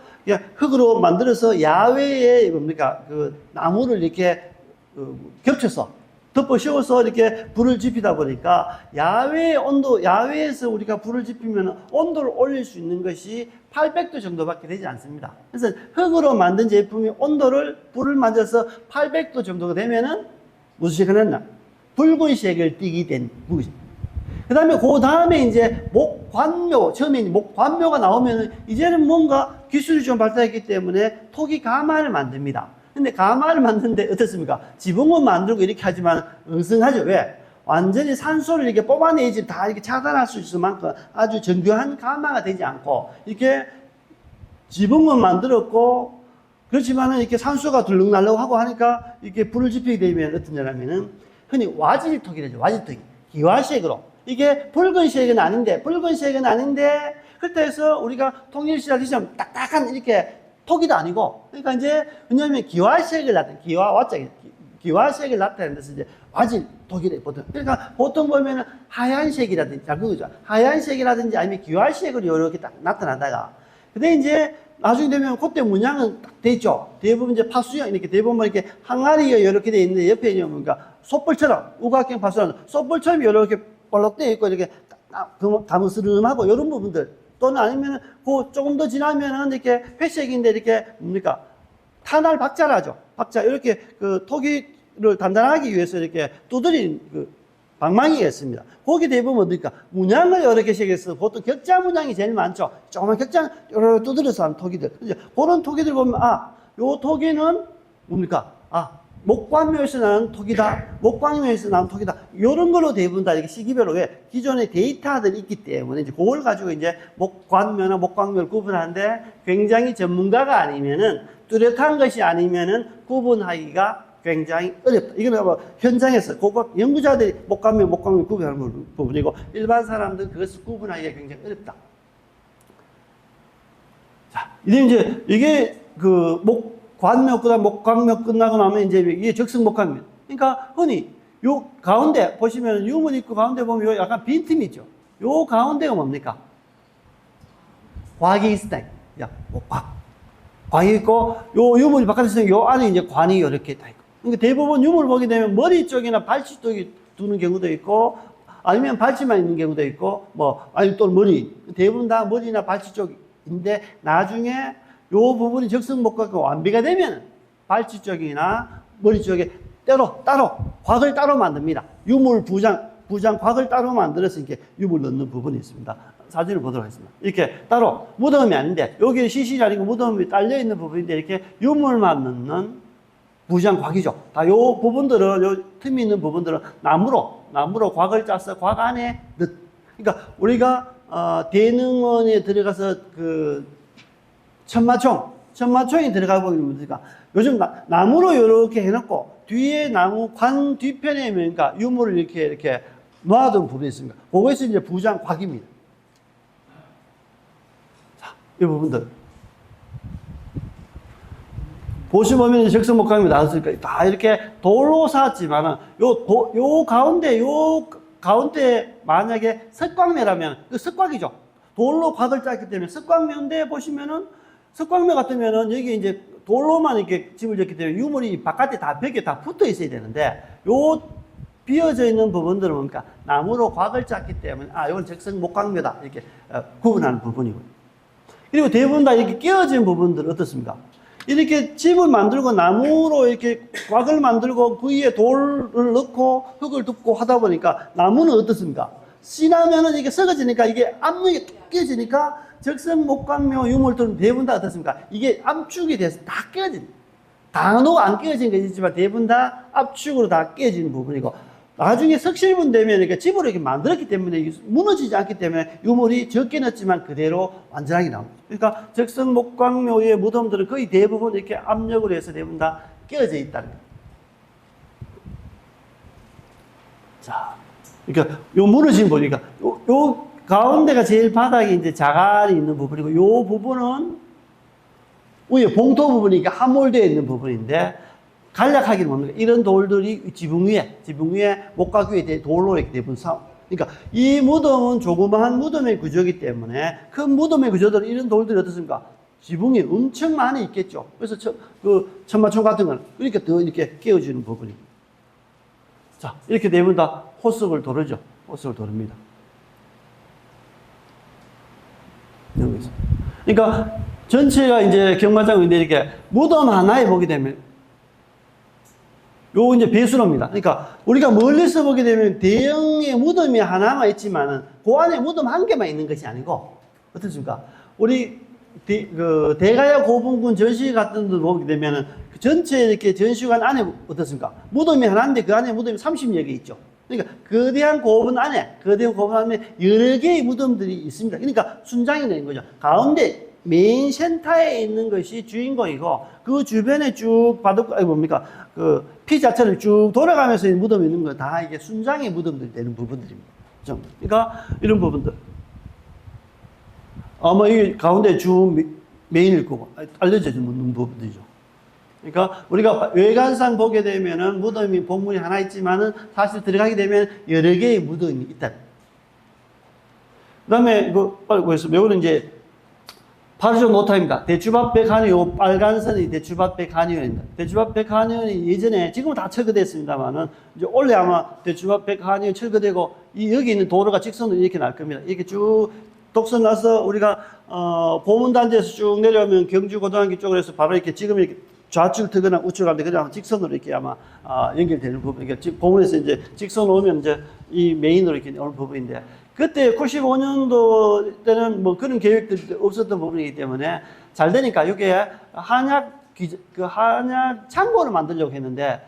흙으로 만들어서 야외에 뭡니까 그 나무를 이렇게 겹쳐서 덮어 씌워서 이렇게 불을 지피다 보니까 야외에서 우리가 불을 지피면 온도를 올릴 수 있는 것이 800도 정도밖에 되지 않습니다. 그래서 흙으로 만든 제품이 불을 만져서 800도 정도가 되면은 무슨 색을 했나? 붉은색을 띠게 된 붉은색. 그 다음에 이제 목관묘, 처음에 목관묘가 나오면은 이제는 뭔가 기술이 좀 발달했기 때문에 토기 가마를 만듭니다. 근데 가마를 만드는데 어떻습니까? 지붕은 만들고 이렇게 하지만 엉성하죠. 왜? 완전히 산소를 이렇게 뽑아내지 다 이렇게 차단할 수 있을 만큼 아주 정교한 가마가 되지 않고 이렇게 지붕은 만들었고 그렇지만은 이렇게 산소가 들락날락 하고 하니까 이렇게 불을 지피게 되면 어떠냐면은 흔히 와질토기라죠. 와질토기. 기와색으로. 이게 붉은색은 아닌데 그렇다 해서 우리가 통일시라시점 딱딱한 이렇게 토기도 아니고, 그러니까 이제, 왜냐면 기와색을 나타내, 기와색을 나타내는 데서 이제 와질 토기를 보통. 그러니까 보통 보면은 하얀색이라든지, 자, 그거죠. 하얀색이라든지 아니면 기와색으로 이렇게 딱 나타나다가, 근데 이제 나중에 되면 그때 문양은 딱 되죠. 대부분 이제 파수형, 이렇게 대부분 이렇게 항아리가 이렇게 돼 있는데 옆에 있는 뭔가 솥불처럼, 우각형 파수형, 솥불처럼 이렇게 볼록되어 있고 이렇게 가무스름하고 이런 부분들. 또는 아니면은 그 조금 더 지나면은 이렇게 회색인데 이렇게 뭡니까? 탄알 박자라죠. 박자. 이렇게 그 토기를 단단하기 위해서 이렇게 두드린 그 방망이가 있습니다. 거기 대부분 뭡니까? 문양을 여러 개씩 해서 보통 격자 문양이 제일 많죠. 조그만 격자 여러 두드려서 한 토기들. 그런 토기들 보면, 아, 요 토기는 뭡니까? 아, 목관묘에서 나는 토기다. 목관묘에서 나는 토기다. 요런 걸로 대부분 다 이렇게 시기별로, 왜? 기존에 데이터들이 있기 때문에 이제 그걸 가지고 이제 목관묘나 목관묘를 구분하는데 굉장히 전문가가 아니면은 뚜렷한 것이 아니면은 구분하기가 굉장히 어렵다. 이거는 뭐 현장에서 고급 연구자들이 목관묘 구분하는 부분이고 일반 사람들은 그것을 구분하기가 굉장히 어렵다. 자, 이제 이게 그 관묘 그다음 목관묘 끝나고 나면 이제 이게 적승목관묘. 그러니까 흔히 요 가운데 보시면 유문 있고 가운데 보면 요 약간 빈틈이 있죠. 요 가운데가 뭡니까? 곽이 있다. 야, 곽이 있고 요 유문이 바깥에서 요 안에 이제 관이 이렇게 다 있고. 그러니까 대부분 유물을 보게 되면 머리 쪽이나 발치 쪽이 두는 경우도 있고 아니면 발치만 있는 경우도 있고 뭐 아니 또 머리 대부분 다 머리나 발치 쪽인데 나중에 요 부분이 적승목각과 완비가 되면 발치 쪽이나 머리 쪽에 따로 곽을 따로 만듭니다. 유물 부장 곽을 따로 만들어서 이렇게 유물 넣는 부분이 있습니다. 사진을 보도록 하겠습니다. 이렇게 따로 무덤이 아닌데 여기 시실이 아니고 무덤이 딸려 있는 부분인데 이렇게 유물만 넣는 부장곽이죠. 다 요 부분들은 요 틈이 있는 부분들은 나무로 곽을 짜서 곽 안에 그러니까 우리가 대능원에 들어가서 그 천마총이 들어가 보면 뭡니까? 요즘 나무로 이렇게 해놓고 뒤에 나무 관 뒤편에 그러니까 유물을 이렇게 놓아둔 부분이 있습니다. 그것이 이제 부장곽입니다. 자, 이 부분들. 보시면 적승목각이 나왔으니까 다 이렇게 돌로 쌓았지만은 요 가운데 만약에 석광묘라면 그 석곽이죠. 돌로 곽을 짰기 때문에 석광묘인데 보시면은 석광묘 같으면은 여기 이제 돌로만 이렇게 집을 졌기 때문에 유물이 바깥에 다 벽에 다 붙어 있어야 되는데 요 비어져 있는 부분들은 뭡니까? 나무로 곽을 짰기 때문에 이건 적승목각묘다 이렇게 구분하는 부분이고요. 그리고 대부분 다 이렇게 끼어진 부분들 어떻습니까? 이렇게 집을 만들고 나무로 이렇게 곽을 만들고 그 위에 돌을 넣고 흙을 덮고 하다 보니까 나무는 어떻습니까? 씨나면은 이게 썩어지니까 이게 압력이 깨지니까 적승목각묘 유물들은 대부분 다 어떻습니까? 이게 압축이 돼서 다 깨진, 단호가 안 깨진 게 있지만 대부분 다 압축으로 다 깨지는 부분이고 나중에 석실분 되면 이렇게 집으로 이렇게 만들었기 때문에 무너지지 않기 때문에 유물이 적게 넣었지만 그대로 완전하게 나옵니다. 그러니까 적승목각묘의 무덤들은 거의 대부분 이렇게 압력으로 해서 대부분 다 깨어져 있다는 거예요. 자, 그러니까 요 무너진 보니까 요 가운데가 제일 바닥에 이제 자갈이 있는 부분이고 요 부분은 위에 봉토 부분이니까 함몰되어 있는 부분인데 간략하기는 뭡니까? 이런 돌들이 지붕 위에 목각 위에 돌로 이렇게 대부분 그러니까 이 무덤은 조그마한 무덤의 구조이기 때문에 큰 무덤의 구조들은 이런 돌들이 어떻습니까? 지붕이 엄청 많이 있겠죠. 그래서 그 천마총 같은 건 그러니까 더 이렇게 깨어지는 부분입니다. 자, 이렇게 대부분 다 호석을 도르죠. 호석을 도릅니다. 그러니까 전체가 이제 경마장인데 이렇게 무덤 하나에 보게 되면 요 이제 배수로입니다. 그러니까 우리가 멀리서 보게 되면 대형의 무덤이 하나만 있지만은 그 안에 무덤 한 개만 있는 것이 아니고 어떻습니까? 우리 대가야 고분군 전시 같은 데 보게 되면은 그 전체 이렇게 전시관 안에 어떻습니까? 무덤이 하나인데 그 안에 무덤이 30여 개 있죠. 그러니까 거대한 고분 안에 여러 개의 무덤들이 있습니다. 그러니까 순장이 되는 거죠. 가운데 메인 센터에 있는 것이 주인공이고 그 주변에 쭉 뭡니까? 그 피자처럼 쭉 돌아가면서 무덤이 있는 거 다 이게 순장의 무덤들이 되는 부분들입니다. 그러니까 이런 부분들. 아마 이게 가운데 주 메인일 거고, 알려져주는 부분이죠. 그러니까 우리가 외관상 보게 되면은 무덤이 봉문이 하나 있지만은 사실 들어가게 되면 여러 개의 무덤이 있다. 그 다음에 이거 빨리 보겠습니다. 이거는 이제 파르쇼 노타입니다. 대추밭배 간이 요 빨간 선이 대추밭배 간이원입니다. 대추밭배 간이원이 예전에 지금은 다 철거됐습니다만은 이제 원래 아마 대추밭배 간이원 철거되고 이 여기 있는 도로가 직선으로 이렇게 날 겁니다. 이렇게 쭉 독선 나서 우리가 보문단지에서 쭉 내려오면 경주고등학교 쪽으로 해서 바로 이렇게 지금 이렇게 좌측 트거나 우측 가는데 그냥 직선으로 이렇게 아마 연결되는 부분. 그러니까 보문에서 이제 직선 오면 이제 이 메인으로 이렇게 오는 부분인데. 그때 95년도 때는 뭐 그런 계획들이 없었던 부분이기 때문에 잘 되니까 이게 한약 창고를 만들려고 했는데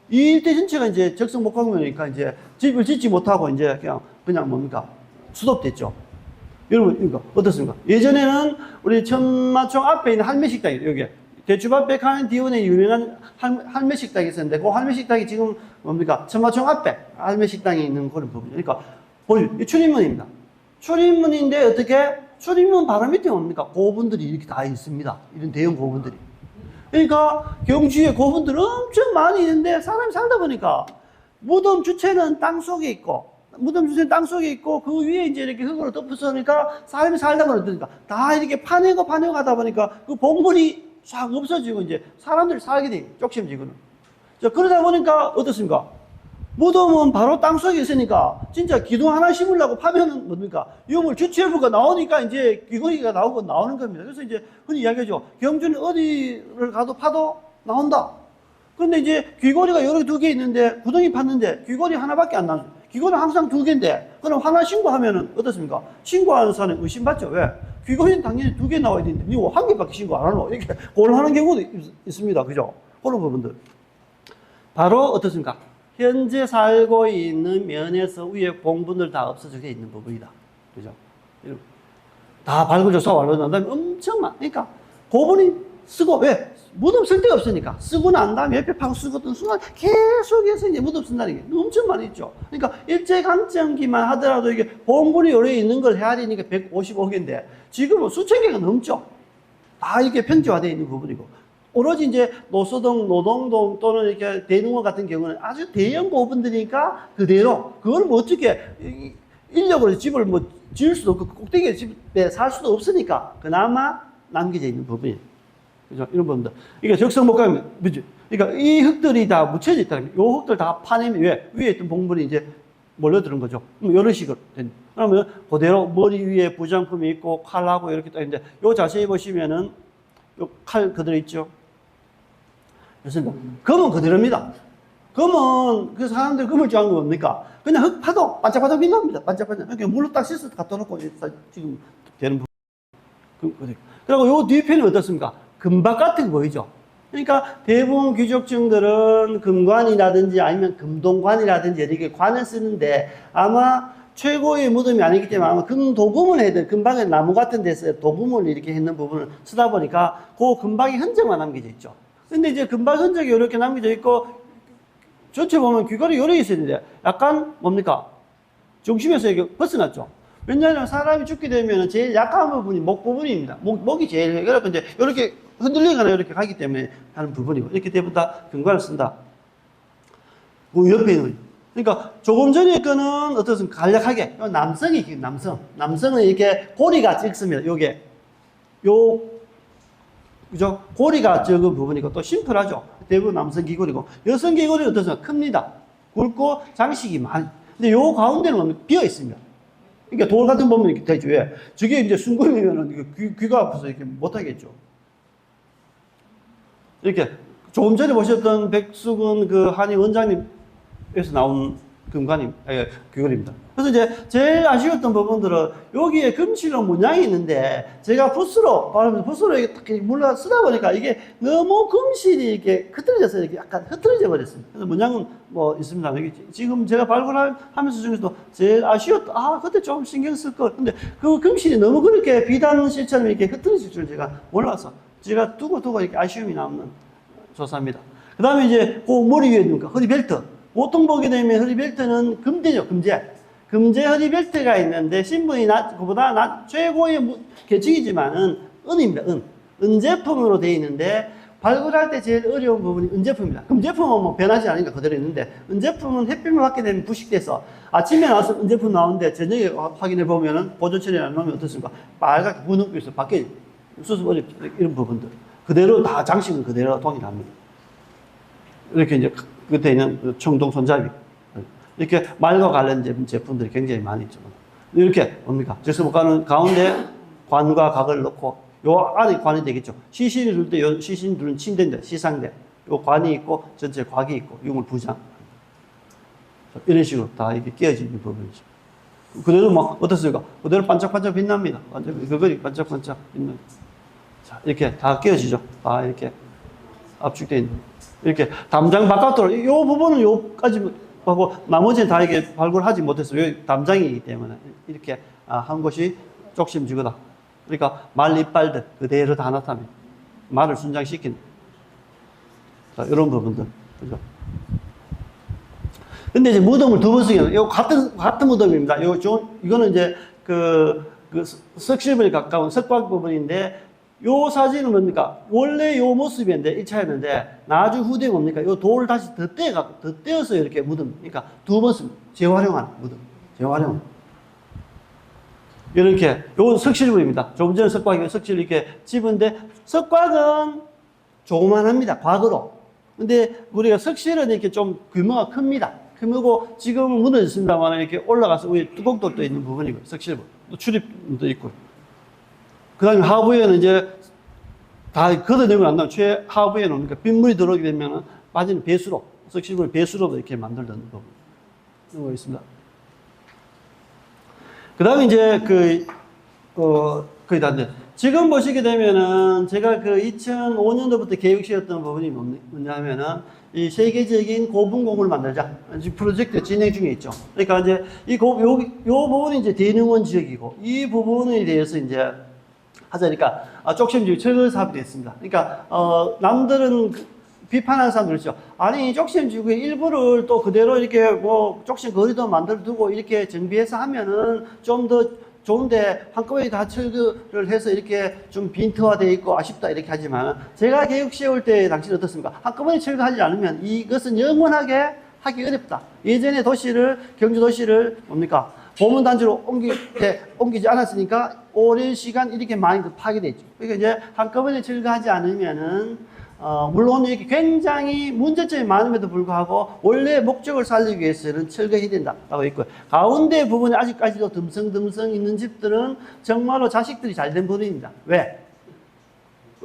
이 일대 전체가 이제 적성 목강면이니까 이제 집을 짓지 못하고 이제 그냥 뭡니까? 수도됐죠. 여러분, 이거 어떻습니까? 예전에는 우리 천마총 앞에 있는 할매식당이 여기 대추밭배 가는 뒤원에 유명한 할매식당이 있었는데 그 할매식당이 지금 뭡니까? 천마총 앞에 할매식당이 있는 그런 부분이에요. 그러니까 이 출입문입니다. 출입문인데 어떻게? 출입문 바로 밑에 뭡니까? 고분들이 이렇게 다 있습니다. 이런 대형 고분들이. 그러니까 경주에 고분들 엄청 많이 있는데 사람이 살다 보니까 무덤 주체는 땅 속에 있고 그 위에 이제 이렇게 흙으로 덮어서니까 사람이 살다 보니까 다 이렇게 파내고 하다 보니까 그 봉분이 싹 없어지고 이제 사람들이 살게 돼. 쪽심지고는. 자, 그러다 보니까 어떻습니까? 무덤은 바로 땅속에 있으니까 진짜 기둥 하나 심으려고 파면은 뭡니까? 유물 주체부가 나오니까 이제 귀걸이가 나오는 겁니다. 그래서 이제 흔히 이야기하죠. 경주는 어디를 가도 파도 나온다. 그런데 이제 귀걸이가 여러 두 개 있는데 구덩이 팠는데 귀걸이 하나밖에 안 나와요. 귀걸이는 항상 두 개인데 그럼 하나 신고하면은 어떻습니까? 신고하는 사람은 의심받죠. 왜? 귀걸이는 당연히 두 개 나와야 되는데 니 한 개밖에 신고 안 하노? 이렇게 곤란한 경우도 있습니다. 그죠? 그런 부분들. 바로 어떻습니까? 현재 살고 있는 면에서 위에 봉분들 다 없어져 있는 부분이다. 그죠? 다 발굴조사 완료한 다음에 엄청 많으니까 고분이 쓰고, 왜? 무덤 쓸 데가 없으니까. 쓰고 난 다음에 옆에 파고 쓰고던 순간 계속해서 이제 무덤 쓴다는 게 엄청 많이 있죠. 그러니까 일제강점기만 하더라도 이게 봉분이 여러 있는 걸 해야 되니까 155개인데 지금은 수천 개가 넘죠. 다 이렇게 편지화되어 있는 부분이고. 오로지 이제 노소동, 노동동 또는 이렇게 대릉원 같은 경우는 아주 대형 고분들이니까 그대로, 그걸 뭐 어떻게 인력으로 집을 뭐 지을 수도 없고 꼭대기에 집에 살 수도 없으니까 그나마 남겨져 있는 부분이에요. 그죠? 이런 부분들. 이게 적성목강, 그죠? 그러니까 이 흙들이 다 묻혀져 있다는 거예요. 이 흙들 다 파내면 왜? 위에 있던 봉분이 이제 몰려드는 거죠. 이런 식으로. 그러면 그대로 머리 위에 부장품이 있고 칼하고 이렇게 딱 있는데 요 자세히 보시면은 요 칼 그대로 있죠. 그렇습니다. 금은 그대로입니다. 금은 그 사람들 금을 좋아하는 건 뭡니까? 그냥 흙 파도 반짝반짝 빛납니다. 반짝반짝. 이렇게 물로 딱 씻어서 갖다 놓고 지금 되는 부분. 그리고 요 뒤편은 어떻습니까? 금박 같은 거 보이죠? 그러니까 대부분 귀족층들은 금관이라든지 아니면 금동관이라든지 이렇게 관을 쓰는데 아마 최고의 무덤이 아니기 때문에 아마 금도금을 해야 돼. 금박의 나무 같은 데서 도금을 이렇게 했는 부분을 쓰다 보니까 그 금박의 흔적만 남겨져 있죠. 근데 이제 금박 흔적이 이렇게 남겨져 있고 전체 보면 귀걸이 여러 개 있었는데 약간 뭡니까? 중심에서 이렇게 벗어났죠. 왜냐하면 사람이 죽게 되면 제일 약한 부분이 목 부분입니다. 목이 제일, 그래서 이제 이렇게 흔들리거나 이렇게 가기 때문에 하는 부분이고, 이렇게 되면 다 금관을 쓴다. 그 옆에 있는, 그러니까 조금 전에 거는 어떻습니까? 간략하게, 남성이, 남성은 이렇게 고리가 찍습니다. 요게. 그죠? 고리가 적은 부분이고, 또 심플하죠? 대부분 남성 귀걸이고, 여성 귀걸이는 어떻습니까? 큽니다. 굵고 장식이 많이. 근데 요 가운데는 비어 있습니다. 그러니까 돌 같은 거 보면 이렇게 되죠. 왜? 저게 이제 순금이면은 귀가 아파서 이렇게 못하겠죠. 이렇게 조금 전에 보셨던 백수근 그 한의 원장님에서 나온 귀걸이입니다. 그래서 이제 제일 아쉬웠던 부분들은 여기에 금실로 문양이 있는데 제가 붓으로 이렇게 딱 물러 쓰다 보니까 이게 너무 금실이 이렇게 흐트러져서 이렇게 약간 흐트러져 버렸습니다. 그래서 문양은 뭐 있습니다. 여기 지금 제가 발굴하면서 중에서도 제일 아쉬웠던, 그때 좀 신경 쓸 걸. 근데 그 금실이 너무 그렇게 비단실처럼 이렇게 흐트러질 줄 제가 몰라서 제가 두고 이렇게 아쉬움이 남는 조사입니다. 그 다음에 이제 그 머리 위에 있는 허리벨트. 보통 보게 되면 허리벨트는 금제죠, 금제. 금제 허리 벨트가 있는데 신분이 그보다 최고의 계층이지만은 은입니다. 은 제품으로 되어 있는데 발굴할 때 제일 어려운 부분이 은제품입니다. 금제품은 뭐 변하지 않으니까 그대로 있는데 은제품은 햇빛을 받게 되면 부식돼서 아침에 나와서 은제품 나오는데 저녁에 확인해 보면은 보존 처리 안 하면 어떻습니까? 빨갛게 분홍빛 있어 밖에 수습 어렵죠. 이런 부분들 그대로 다 장식은 그대로 동일합니다. 이렇게 이제 끝에 있는 청동 손잡이 이렇게 말과 관련된 제품들이 굉장히 많이 있죠. 이렇게 뭡니까? 그래서 가운데 관과 각을 넣고 요 안에 관이 되겠죠. 시신이 둘 때 요 시신이 둘은 침대인데 시상대 요 관이 있고 전체 곽이 있고 유물 부장 이런 식으로 다 이렇게 끼어지는 부분이죠. 그대로 막 어떻습니까? 그대로 반짝반짝 빛납니다. 그거리 반짝반짝 빛나. 자 이렇게 다 끼어지죠. 다 이렇게 압축되어 있는 이렇게 담장 바깥으로 요 부분은 요까지 하고 나머지는 다 이게 발굴하지 못했어요. 여기 담장이기 때문에 이렇게 한 곳이 쪽심지거다. 그러니까 말 이빨들 그대로 다 나타납니다. 말을 순장시키는. 자, 이런 부분들. 그죠? 근데 이제 무덤을 두 번 쓰기는, 요 같은 무덤입니다. 이거는 이제 석실물에 가까운 석박 부분인데, 요 사진은 뭡니까? 원래 요 모습이었는데, 1차였는데, 나중 후대에 뭡니까? 요 돌을 다시 덧대어서 이렇게 무덤. 그러니까 두 번 씁니다. 재활용한 무덤. 재활용. 이렇게, 요건 석실물입니다. 조금 전에 석박이 석실 이렇게 집은데, 석박은 조그만합니다. 과거로. 근데 우리가 석실은 이렇게 좀 규모가 큽니다. 크고 지금은 무너졌습니다만 이렇게 올라가서 위에 뚜껑도 있는 부분이고, 석실물. 또 출입도 있고. 그 다음에 하부에는 이제 다 걷어내고 난 다음에 최하부에는 그러니까 빗물이 들어오게 되면 빠지는 배수로, 석실물 배수로도 이렇게 만들던 부분. 이런 거 있습니다. 그 다음에 이제 거의 다 돼. 지금 보시게 되면은 제가 2005년도부터 계획시켰던 부분이 뭐냐면은 이 세계적인 고분공을 만들자. 지금 프로젝트 진행 중에 있죠. 그러니까 이제 요 부분이 이제 대능원 지역이고 이 부분에 대해서 이제 하자니까 쪽심지구 철거 사업이 됐습니다. 그러니까 남들은 비판하는 사람들 있죠. 아니 쪽심지구의 일부를 또 그대로 이렇게 뭐 쪽심 거리도 만들어 두고 이렇게 정비해서 하면은 좀 더 좋은데 한꺼번에 다 철거를 해서 이렇게 좀 빈터화되어 있고 아쉽다 이렇게 하지만 제가 계획 세울 때 당시는 어떻습니까? 한꺼번에 철거하지 않으면 이것은 영원하게 하기 어렵다. 예전에 경주 도시를 뭡니까? 보문단지로 옮기지 않았으니까 오랜 시간 이렇게 많이 파괴되어 있죠. 그러니까 이제 한꺼번에 철거하지 않으면은 물론 이렇게 굉장히 문제점이 많음에도 불구하고 원래 목적을 살리기 위해서는 철거해야 된다라고 있고요. 가운데 부분에 아직까지도 듬성듬성 있는 집들은 정말로 자식들이 잘된 분입니다. 왜?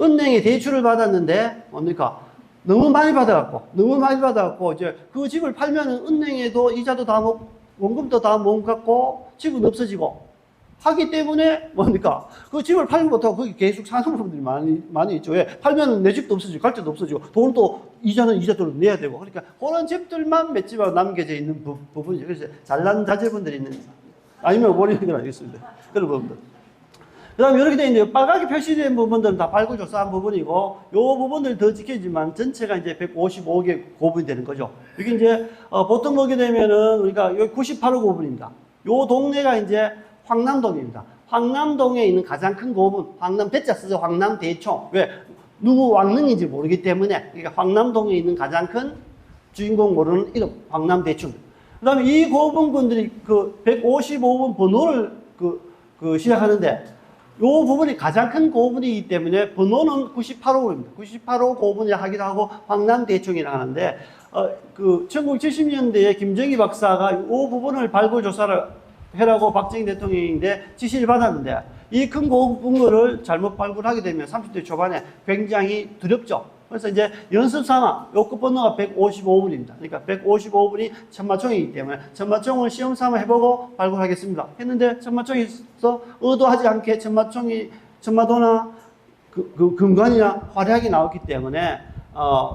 은행에 대출을 받았는데 뭡니까? 너무 많이 받아갖고 이제 그 집을 팔면은 은행에도 이자도 다 원금도 다 못 갚고 집은 없어지고 하기 때문에 뭡니까? 그 집을 팔지 못하고 거기 계속 사는 분들이 많이 있죠. 왜? 팔면 내 집도 없어지고 갈 데도 없어지고 돈도 이자도 내야 되고 그러니까 그런 집들만 몇 집하고 남겨져 있는 부분이죠. 그래서 잘난 자제분들이 있는 아니면 모르는 알겠습니다. 그런 부분들. 그 다음에 이렇게 되어 있는데 빨갛게 표시된 부분들은 다 발굴 조사한 부분이고 요 부분들 더 지켜지만 전체가 이제 155개 고분이 되는 거죠. 여기 이제 보통 보게 되면은 우리가 여기 98호 고분입니다. 요 동네가 이제 황남동입니다. 황남동에 있는 가장 큰 고분, 황남 대자 쓰죠. 황남대총. 왜? 누구 왕릉인지 모르기 때문에 그러니까 황남동에 있는 가장 큰 주인공 모르는 이름 황남대총. 그 다음에 이 고분군들이 155분 번호를 시작하는데 이 부분이 가장 큰 고분이기 때문에 번호는 98호입니다. 98호 고분이라 하기도 하고 황남대총이라 하는데 1970년대에 김정희 박사가 이 부분을 발굴 조사를 해라고 박정희 대통령인데 지시를 받았는데 이 큰 고분거를 잘못 발굴하게 되면 30대 초반에 굉장히 두렵죠. 그래서 이제 연습 삼아 요 끝번호가 155분입니다. 그러니까 155분이 천마총이기 때문에 천마총을 시험 삼아 해보고 발굴하겠습니다. 했는데 천마총에서 의도하지 않게 천마도나 금관이나 화려하게 나왔기 때문에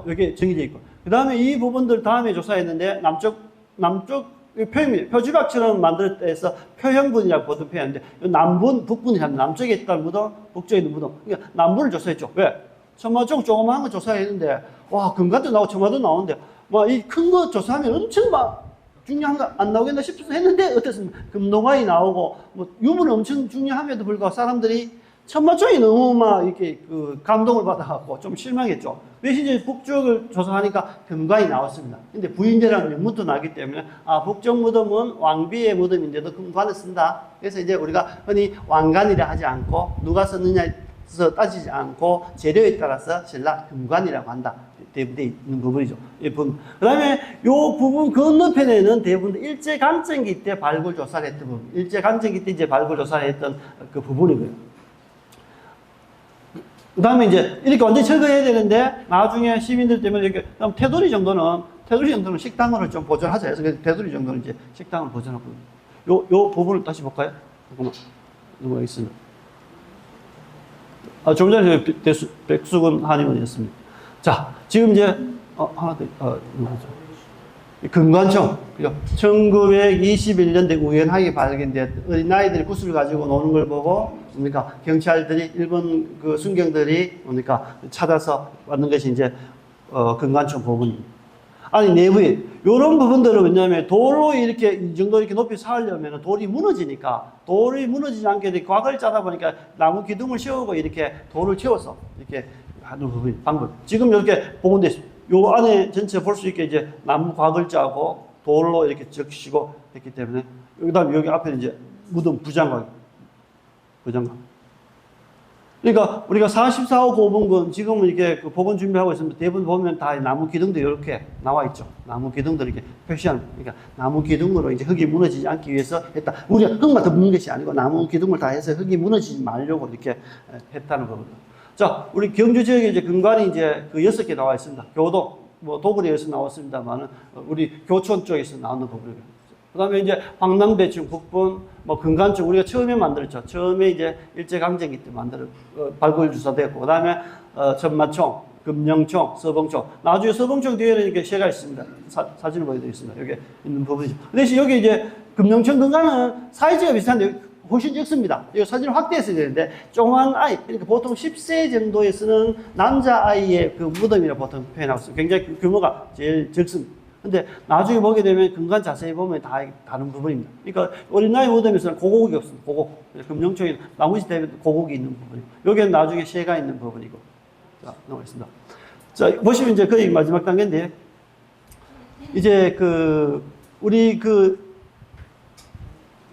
여기 정해져 있고 그 다음에 이 부분들 다음에 조사했는데 남쪽 표주박처럼 만들 때에서 표형분이라고 보통 표현하는데 남분, 북분이 남쪽에 있다는 무덤, 북쪽에 있는 무덤. 그러니까 남분을 조사했죠. 왜? 천마총 조그마한 거 조사했는데 와 금관도 나오고 천마도 나오는데 이 큰 거 조사하면 엄청 중요한 거 안 나오겠나 싶어서 했는데 어땠습니까? 금노가이 나오고 뭐 유물 엄청 중요함에도 불구하고 사람들이 천마총이 너무 막 이렇게 그 감동을 받아갖고 좀 실망했죠. 외신지 북쪽을 조사하니까 금관이 나왔습니다. 근데 부인제라는 명문도 나기 때문에 아 북쪽 무덤은 왕비의 무덤인데도 금관을 쓴다. 그래서 이제 우리가 흔히 왕관이라 하지 않고 누가 썼느냐에서 따지지 않고 재료에 따라서 신라 금관이라고 한다. 대부분에 있는 부분이죠. 그 다음에 요 부분 건너편에는 대부분 일제강점기 때 발굴 조사를 했던 부분. 일제강점기 때 이제 발굴 조사를 했던 그 부분이고요. 그 다음에 이제 이렇게 완전히 철거해야 되는데 나중에 시민들 때문에 이렇게 테두리 정도는 식당을 좀 보존하자 해서 테두리 정도는 이제 식당을 보존하고 요 부분을 다시 볼까요? 잠깐만 넘어가겠습니다. 좀 전에 백수근 한의원이었습니다. 자, 지금 이제 하나 더 금관청, 그죠? 1921년대 우연하게 발견된 어린아이들이 구슬을 가지고 노는 걸 보고, 뭡니까? 경찰들이, 일본 그 순경들이, 뭡니까? 찾아서 왔는 것이 이제, 금관청 부분입니다. 아니, 내부에, 요런 부분들은 왜냐면 돌로 이렇게, 이 정도 이렇게 높이 쌓으려면 돌이 무너지니까, 돌이 무너지지 않게 곽을 짜다 보니까 나무 기둥을 씌우고 이렇게 돌을 채워서, 이렇게 하는 부분, 방법. 지금 이렇게 복원돼 있습니다. 요 안에 전체 볼 수 있게 이제 나무 곽을 짜고 돌로 이렇게 적시고 했기 때문에 그 다음에 여기 앞에 이제 무덤 부장관. 그러니까 우리가 44호 고분군 지금은 이렇게 그 복원 준비하고 있습니다. 대부분 보면 다 나무 기둥도 이렇게 나와 있죠. 나무 기둥들 이렇게 표시하는. 그러니까 나무 기둥으로 이제 흙이 무너지지 않기 위해서 했다. 우리가 흙만 더 묻는 것이 아니고 나무 기둥을 다 해서 흙이 무너지지 말려고 이렇게 했다는 거거든요. 자, 우리 경주 지역에 이제 금관이 이제 그 6개 나와 있습니다. 교동, 뭐 도굴에서 나왔습니다만은 우리 교촌 쪽에서 나오는 부분이고요. 그 다음에 이제 황남대충, 북분, 뭐 금관청 우리가 처음에 만들었죠. 처음에 이제 일제강점기 때 발굴 주사됐고, 그 다음에 천마총, 금령총, 서봉총. 나중에 서봉총 뒤에는 이렇게 새가 있습니다. 사진을 보여드리겠습니다. 여기 있는 부분이죠. 그 대신 여기 이제 금령총 금관은 사이즈가 비슷한데 훨씬 적습니다. 이 사진을 확대해서 되는데, 조그만 아이, 그러니까 보통 10세 정도에 쓰는 남자아이의 그 무덤이라 보통 표현하고 있어요. 굉장히 규모가 제일 적습니다. 근데 나중에 보게 되면 금관 자세히 보면 다 다른 부분입니다. 그러니까 어린아이 무덤에서는 고곡이 없습니다. 고곡. 금령총이 나머지 대부분 고곡이 있는 부분이고, 여기는 나중에 새가 있는 부분이고. 자, 넘어가겠습니다. 자, 보시면 이제 거의 마지막 단계인데, 이제 우리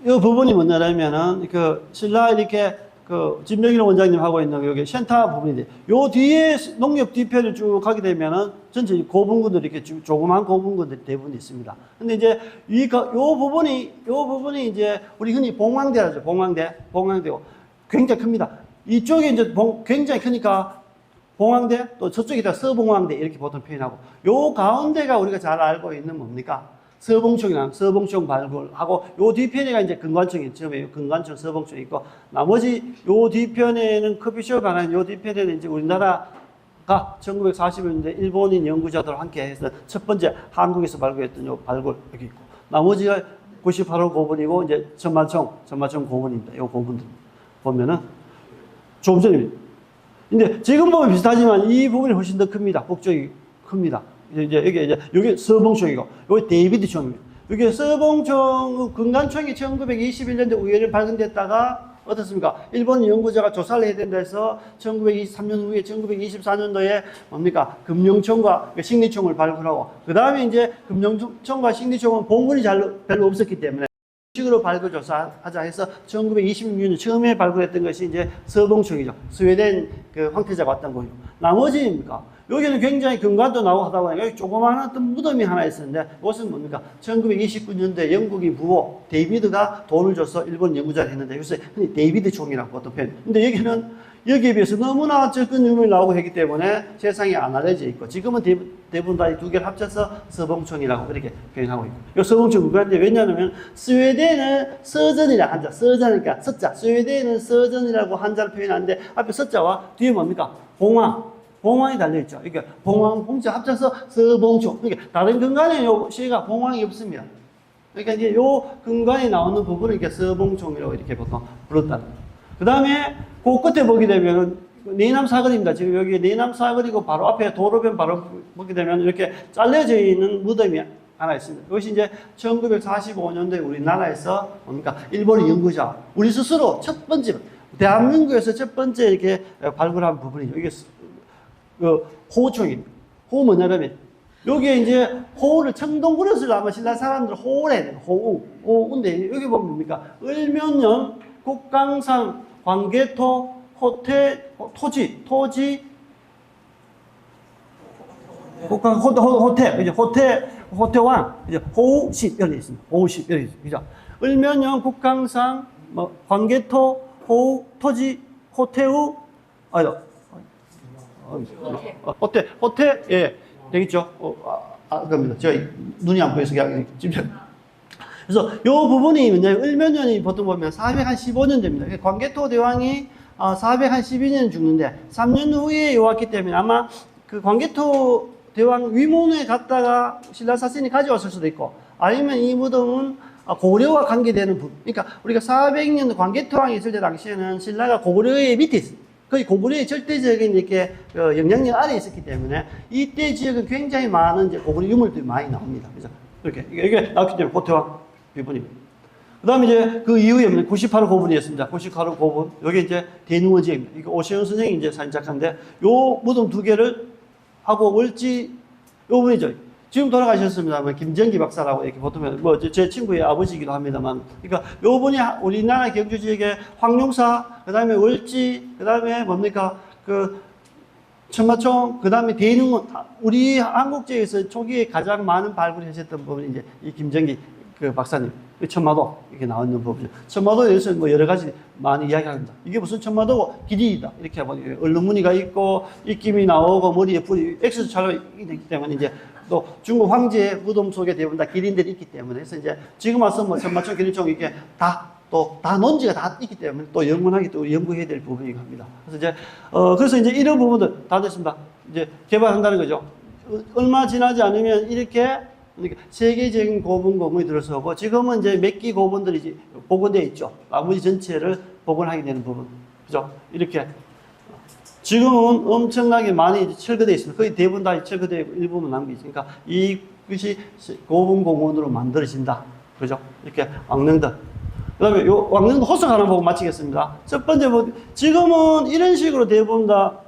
이 부분이 뭐냐면은, 신라 이렇게, 진명일 원장님 하고 있는 여기 센터 부분인데, 요 뒤에 농협 뒤편을 쭉 가게 되면은, 전체 고분군들이 이렇게 조그만 고분군들이 대부분 있습니다. 근데 이제, 요 부분이 이제, 우리 흔히 봉황대라죠. 봉황대고, 굉장히 큽니다. 이쪽에 이제 굉장히 크니까, 봉황대, 또 저쪽에다 서봉황대, 이렇게 보통 표현하고, 요 가운데가 우리가 잘 알고 있는 뭡니까? 서봉총 발굴하고, 요 뒤편에가 이제 금관청이 처음에 금관청, 서봉청이 있고, 나머지 요 뒤편에는 커피숍 하나, 요 뒤편에는 이제 우리나라가 1940년대 일본인 연구자들 함께 해서 첫 번째 한국에서 발굴했던 요 발굴 여기 있고, 나머지가 98호 고분이고, 이제 천마총 고분입니다. 요 고분들 보면은 조금 전입니다. 근데 지금 보면 비슷하지만 이 부분이 훨씬 더 큽니다. 북쪽이 큽니다. 여기 서봉총이고, 여기 데이비드총입니다. 여기 서봉총, 금관총이 1921년대 우연히 발견됐다가, 어떻습니까? 일본 연구자가 조사를 해야 된다 해서 1923년 후에 1924년도에 뭡니까? 금령총과 식리총을 발굴하고, 그 다음에 이제 금령총과 식리총은 봉군이 별로 없었기 때문에 식으로 발굴 조사하자 해서 1926년 처음에 발굴했던 것이 이제 서봉총이죠. 스웨덴 황태자가 왔던 거죠. 나머지입니까? 여기는 굉장히 금관도 나오고 하다 보니까 여기 조그마한 어떤 무덤이 하나 있었는데, 이것은 뭡니까? 1929년도에 영국인 부호 데이비드가 돈을 줘서 일본 연구자를 했는데, 그래서 데이비드 총이라고 보통 표현. 근데 여기에 비해서 너무나 적은 유물이 나오고 했기 때문에 세상에 안 알려져 있고, 지금은 대부분 다 이 두 개를 합쳐서 서봉총이라고 그렇게 표현하고 있고. 이 서봉총 누구인데, 왜냐하면 스웨덴은 서전이라 한자, 서전이니까 서자. 스웨덴은 서전이라고 한자를 표현하는데, 앞에 서자와 뒤에 뭡니까? 봉황이 달려있죠. 그러니까 봉자 합쳐서 서봉총. 그러니까 다른 근간에 요 시가 봉황이 없습니다. 그러니까 이제 요 근간에 나오는 부분을 이렇게 서봉총이라고 이렇게 보통 불렀다는 거예요. 그 다음에 그 끝에 보게 되면은 내남 사거리입니다. 지금 여기 내남 사거리고 바로 앞에 도로변 바로 보게 되면 이렇게 잘려져 있는 무덤이 하나 있습니다. 이것이 이제 1945년도에 우리나라에서 뭡니까? 일본의 연구자, 우리 스스로 첫 번째, 대한민국에서 첫 번째 이렇게 발굴한 부분이죠. 이게 그 호우총입니다. 호우 뭐냐면, 여기에 이제 호우를 청동그릇을 아마 신라 사람들 호우래, 호우인데, 여기 보면 뭡니까? 을면년, 국강상, 광개토, 토지, 호태왕, 이제 호우십, 여기 있습니다. 호우십, 여기 있습니다. 그죠? 을면영, 국강상, 뭐, 광개토, 호우, 토지, 호태우, 호태, 예, 되겠죠? 그럽니다. 제가 눈이 안 보여서 그냥, 그래서 요 부분이 뭐냐면, 을면년이 보통 보면 415년 됩니다. 광개토 대왕이 412년 죽는데, 3년 후에 왔기 때문에 아마 그 광개토 대왕 위문에 갔다가 신라 사신이 가져왔을 수도 있고, 아니면 이 무덤은 고려와 관계되는 부분. 그러니까 우리가 400년 광개토왕이 있을 때 당시에는 신라가 고려의 밑에 있어요. 거의 고구려의 절대적인 이렇게 영향력 아래에 있었기 때문에 이때 지역은 굉장히 많은 이제 고구려 유물들이 많이 나옵니다. 그죠? 이렇게 이게 나왔기 때문에 고태왕 비분입니다. 그 다음에 이제 그 이후에 98호 고분이었습니다. 98호 고분. 여기 이제 대능원지입니다. 이거 오시훈 선생이 이제 사진 작가인데 요 무덤 두 개를 하고 월지 요 분이죠. 지금 돌아가셨습니다만 김정기 박사라고 이렇게 보통 뭐 제 친구의 아버지이기도 합니다만, 그러니까 요 분이 우리나라 경주 지역의 황룡사, 그다음에 월지, 그다음에 뭡니까 그 천마총, 그다음에 대능원, 우리 한국제에서 초기에 가장 많은 발굴을 하셨던 분이 이제 이 김정기 그 박사님. 천마도 이렇게 나와 있는 부분이죠. 천마도에 대해서 뭐 여러 가지 많이 이야기합니다. 이게 무슨 천마도고 길이다 이렇게 하면 얼룩무늬가 있고 입김이 나오고 머리에 뿔이 X 촬영이 되기 때문에 이제 또 중국 황제의 무덤 속에 대부분 다 기린들이 있기 때문에 그래서 이제 지금 와서 뭐 천마총, 기린총 이게 다 논지가 다 있기 때문에 또 연구하기 또 연구해야 될 부분이긴 합니다. 그래서 이제 이런 부분들 다 됐습니다. 이제 개발한다는 거죠. 얼마 지나지 않으면 이렇게 그러니까 세계적인 고분 공문이 들어서고 지금은 이제 몇 기 고분들이 이제 복원되어 있죠. 나머지 전체를 복원하게 되는 부분. 그죠? 이렇게. 지금은 엄청나게 많이 철거되어 있습니다. 거의 대부분 다 철거되어 있고 일부분 남겨 있으니까 이것이 고분 공문으로 만들어진다. 그죠? 이렇게 왕릉들. 그 다음에 요 왕릉도 호석 하나 보고 마치겠습니다. 첫 번째, 지금은 이런 식으로 대부분 다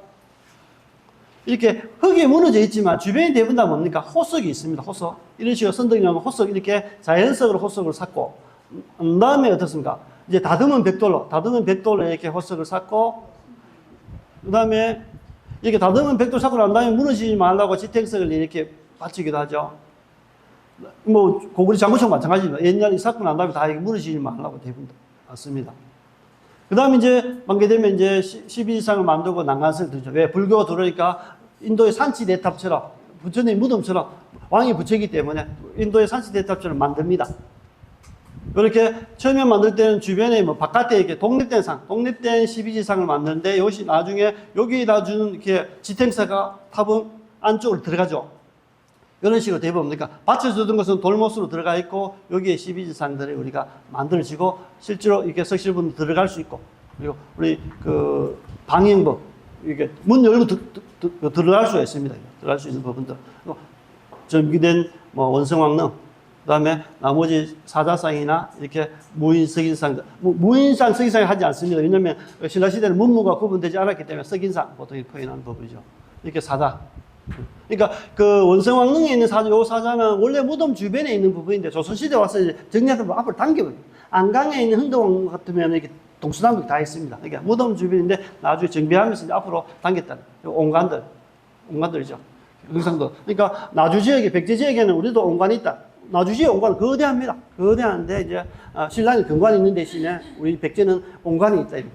이렇게 흙이 무너져 있지만 주변에 대부분 다 뭡니까? 호석이 있습니다. 호석. 이런 식으로 선덕이 나면 호석 이렇게 자연석으로 호석을 샀고, 그 다음에 어떻습니까? 이제 다듬은 벽돌로 이렇게 호석을 샀고, 그 다음에 이렇게 다듬은 벽돌 샀고 난 다음에 무너지지 말라고 지탱석을 이렇게 받치기도 하죠. 뭐, 고구려 장구청 마찬가지입니다. 옛날에 샀고 난 다음에 다 이렇게 무너지지 말라고 대부분 맞습니다. 그 다음에 이제, 만개되면 이제 12지상을 만들고 난간석을 들죠. 왜? 불교가 들어오니까 인도의 산치대탑처럼, 부처님 무덤처럼 왕이 부처이기 때문에 인도의 산치대탑처럼 만듭니다. 그렇게 처음에 만들 때는 주변에 뭐 바깥에 이렇게 독립된 12지상을 만드는데 이것이 나중에 여기다 주는 이렇게 지탱사가 탑은 안쪽으로 들어가죠. 이런 식으로 대부분, 그러니까 받쳐주던 것은 돌못으로 들어가 있고, 여기에 12지상들이 우리가 만들어지고, 실제로 이렇게 석실분 들어갈 수 있고, 그리고 우리 그 방행법, 이게 문 열고 들어갈 수가 있습니다. 들어갈 수 있는 부분들. 전기된 뭐 원성왕릉, 그 다음에 나머지 사자상이나 이렇게 무인석인상, 무인상, 석인상을 하지 않습니다. 왜냐면 신라시대는 문무가 구분되지 않았기 때문에 석인상 보통 표현하는 법이죠. 이렇게 사자. 그러니까 그 원성왕릉에 있는 사자, 요 사자는 원래 무덤 주변에 있는 부분인데 조선시대 와서 이제 정리하다 앞으로 당겨버려요. 안강에 있는 흥덕왕 같으면 이렇게 동서남북 다 있습니다. 그러니까 무덤 주변인데 나중에 정비하면서 이제 앞으로 당겼다는 온관들이죠. 경상도. 그러니까 나주 지역에, 백제 지역에는 우리도 온관이 있다. 나주 지역 온관은 거대합니다. 거대한데 이제 신라는 근관이 있는 대신에 우리 백제는 온관이 있다. 이렇게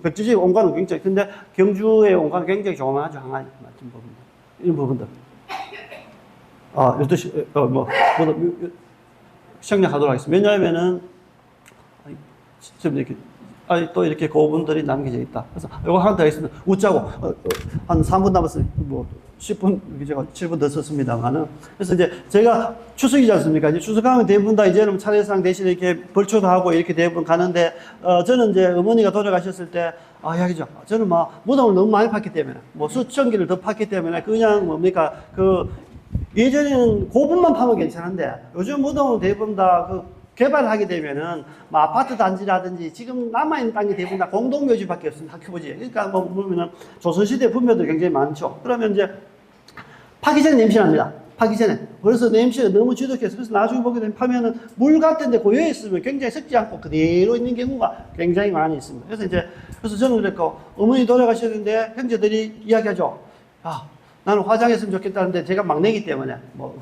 백제 지역 온관은 굉장히 근데 경주의 온관은 굉장히 조그마하죠. 항아리 같은 부분들. 이런 부분들. 12시, 생략하도록 하겠습니다. 왜냐하면은, 지금 이렇게, 또 이렇게 고분들이 남겨져 있다. 그래서 이거 하나 더 하겠습니다. 웃자고, 한 3분 남았어요. 10분, 제가 7분 더 썼습니다만은. 그래서 이제 제가 추석이지 않습니까? 이제 추석하면 대부분 다 이제는 차례상 대신에 이렇게 벌초도 하고 이렇게 대부분 가는데, 저는 이제 어머니가 돌아가셨을 때, 이야기죠. 저는 무덤을 너무 많이 팠기 때문에, 수천 개를 더 팠기 때문에, 그냥 뭡니까, 예전에는 고분만 파면 괜찮은데 요즘 무덤은 대부분 다 그 개발하게 되면은 뭐 아파트 단지라든지 지금 남아있는 땅이 대부분 다 공동묘지밖에 없습니다. 학교부지. 그러니까 뭐 보면은 조선시대 분묘도 굉장히 많죠. 그러면 이제 파기 전에 냄새 납니다. 파기 전에. 그래서 냄새가 너무 지독해서 그래서 나중에 보게 되면 파면은 물 같은데 고여 있으면 굉장히 썩지 않고 그대로 있는 경우가 굉장히 많이 있습니다. 그래서 저는 그랬고 어머니 돌아가셨는데 형제들이 이야기하죠. 아, 나는 화장했으면 좋겠다는데 제가 막내기 때문에 뭐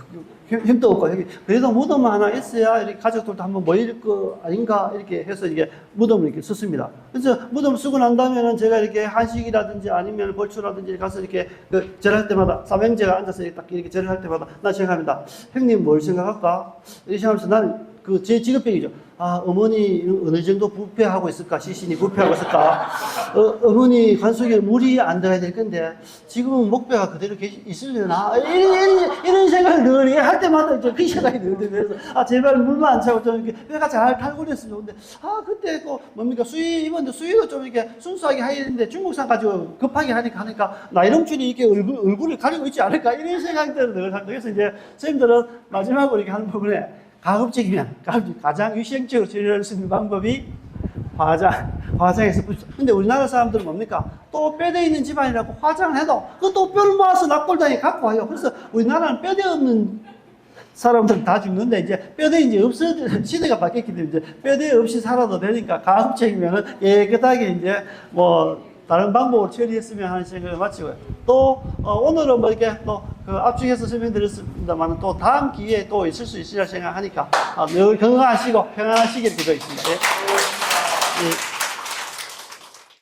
힘도 없고 그래도 무덤 하나 있어야 이렇게 가족들도 한번 모일 거 아닌가 이렇게 해서 이게 무덤을 이렇게 썼습니다. 그래서 무덤 쓰고 난 다음에는 제가 이렇게 한식이라든지 아니면 벌초라든지 가서 이렇게 그 절할 때마다 삼형제가 앉아서 딱 이렇게 절을 할 때마다 나 생각합니다. 형님 뭘 생각할까? 이렇게 생각하면서 나는 그 제 직업병이죠. 아, 어머니 어느 정도 부패하고 있을까? 시신이 부패하고 있을까? 어머니 관속에 물이 안 들어가야 될 건데 지금은 목배가 그대로 있으려나? 이런 생각을 늘 할 때마다 이제 그 생각이 늘 들면서 아, 제발 물만 안 차고 좀 이렇게 뼈가 잘 탈구렸으면 좋은데 아, 그때 그 뭡니까 수의 입었는데 수의도 좀 이렇게 순수하게 해야 되는데 중국산 가지고 급하게 하니까 나이롱줄이 이렇게 얼굴을 가리고 있지 않을까? 이런 생각들을 늘 합니다. 그래서 이제 선생님들은 마지막으로 이렇게 하는 부분에 가급적이면 가장 위생적으로 처리할 수 있는 방법이 화장에서 근데 우리나라 사람들은 뭡니까? 또 뼈대 있는 집안이라고 화장을 해도 그 또 뼈를 모아서 납골당에 갖고 와요. 그래서 우리나라는 뼈대 없는 사람들은 다 죽는데 이제 뼈대 이제 없어진 시대가 바뀌었기 때문에 이제 뼈대 없이 살아도 되니까 가급적이면은 깨끗하게 이제 뭐 다른 방법으로 처리했으면 하는 생각을 마치고요. 또 오늘은 뭐 이렇게 또 그 압축해서 설명드렸습니다만 또 다음 기회에 또 있을 수 있으리라 생각하니까 늘 건강하시고 평안하시길 기도했습니다. 예. 예.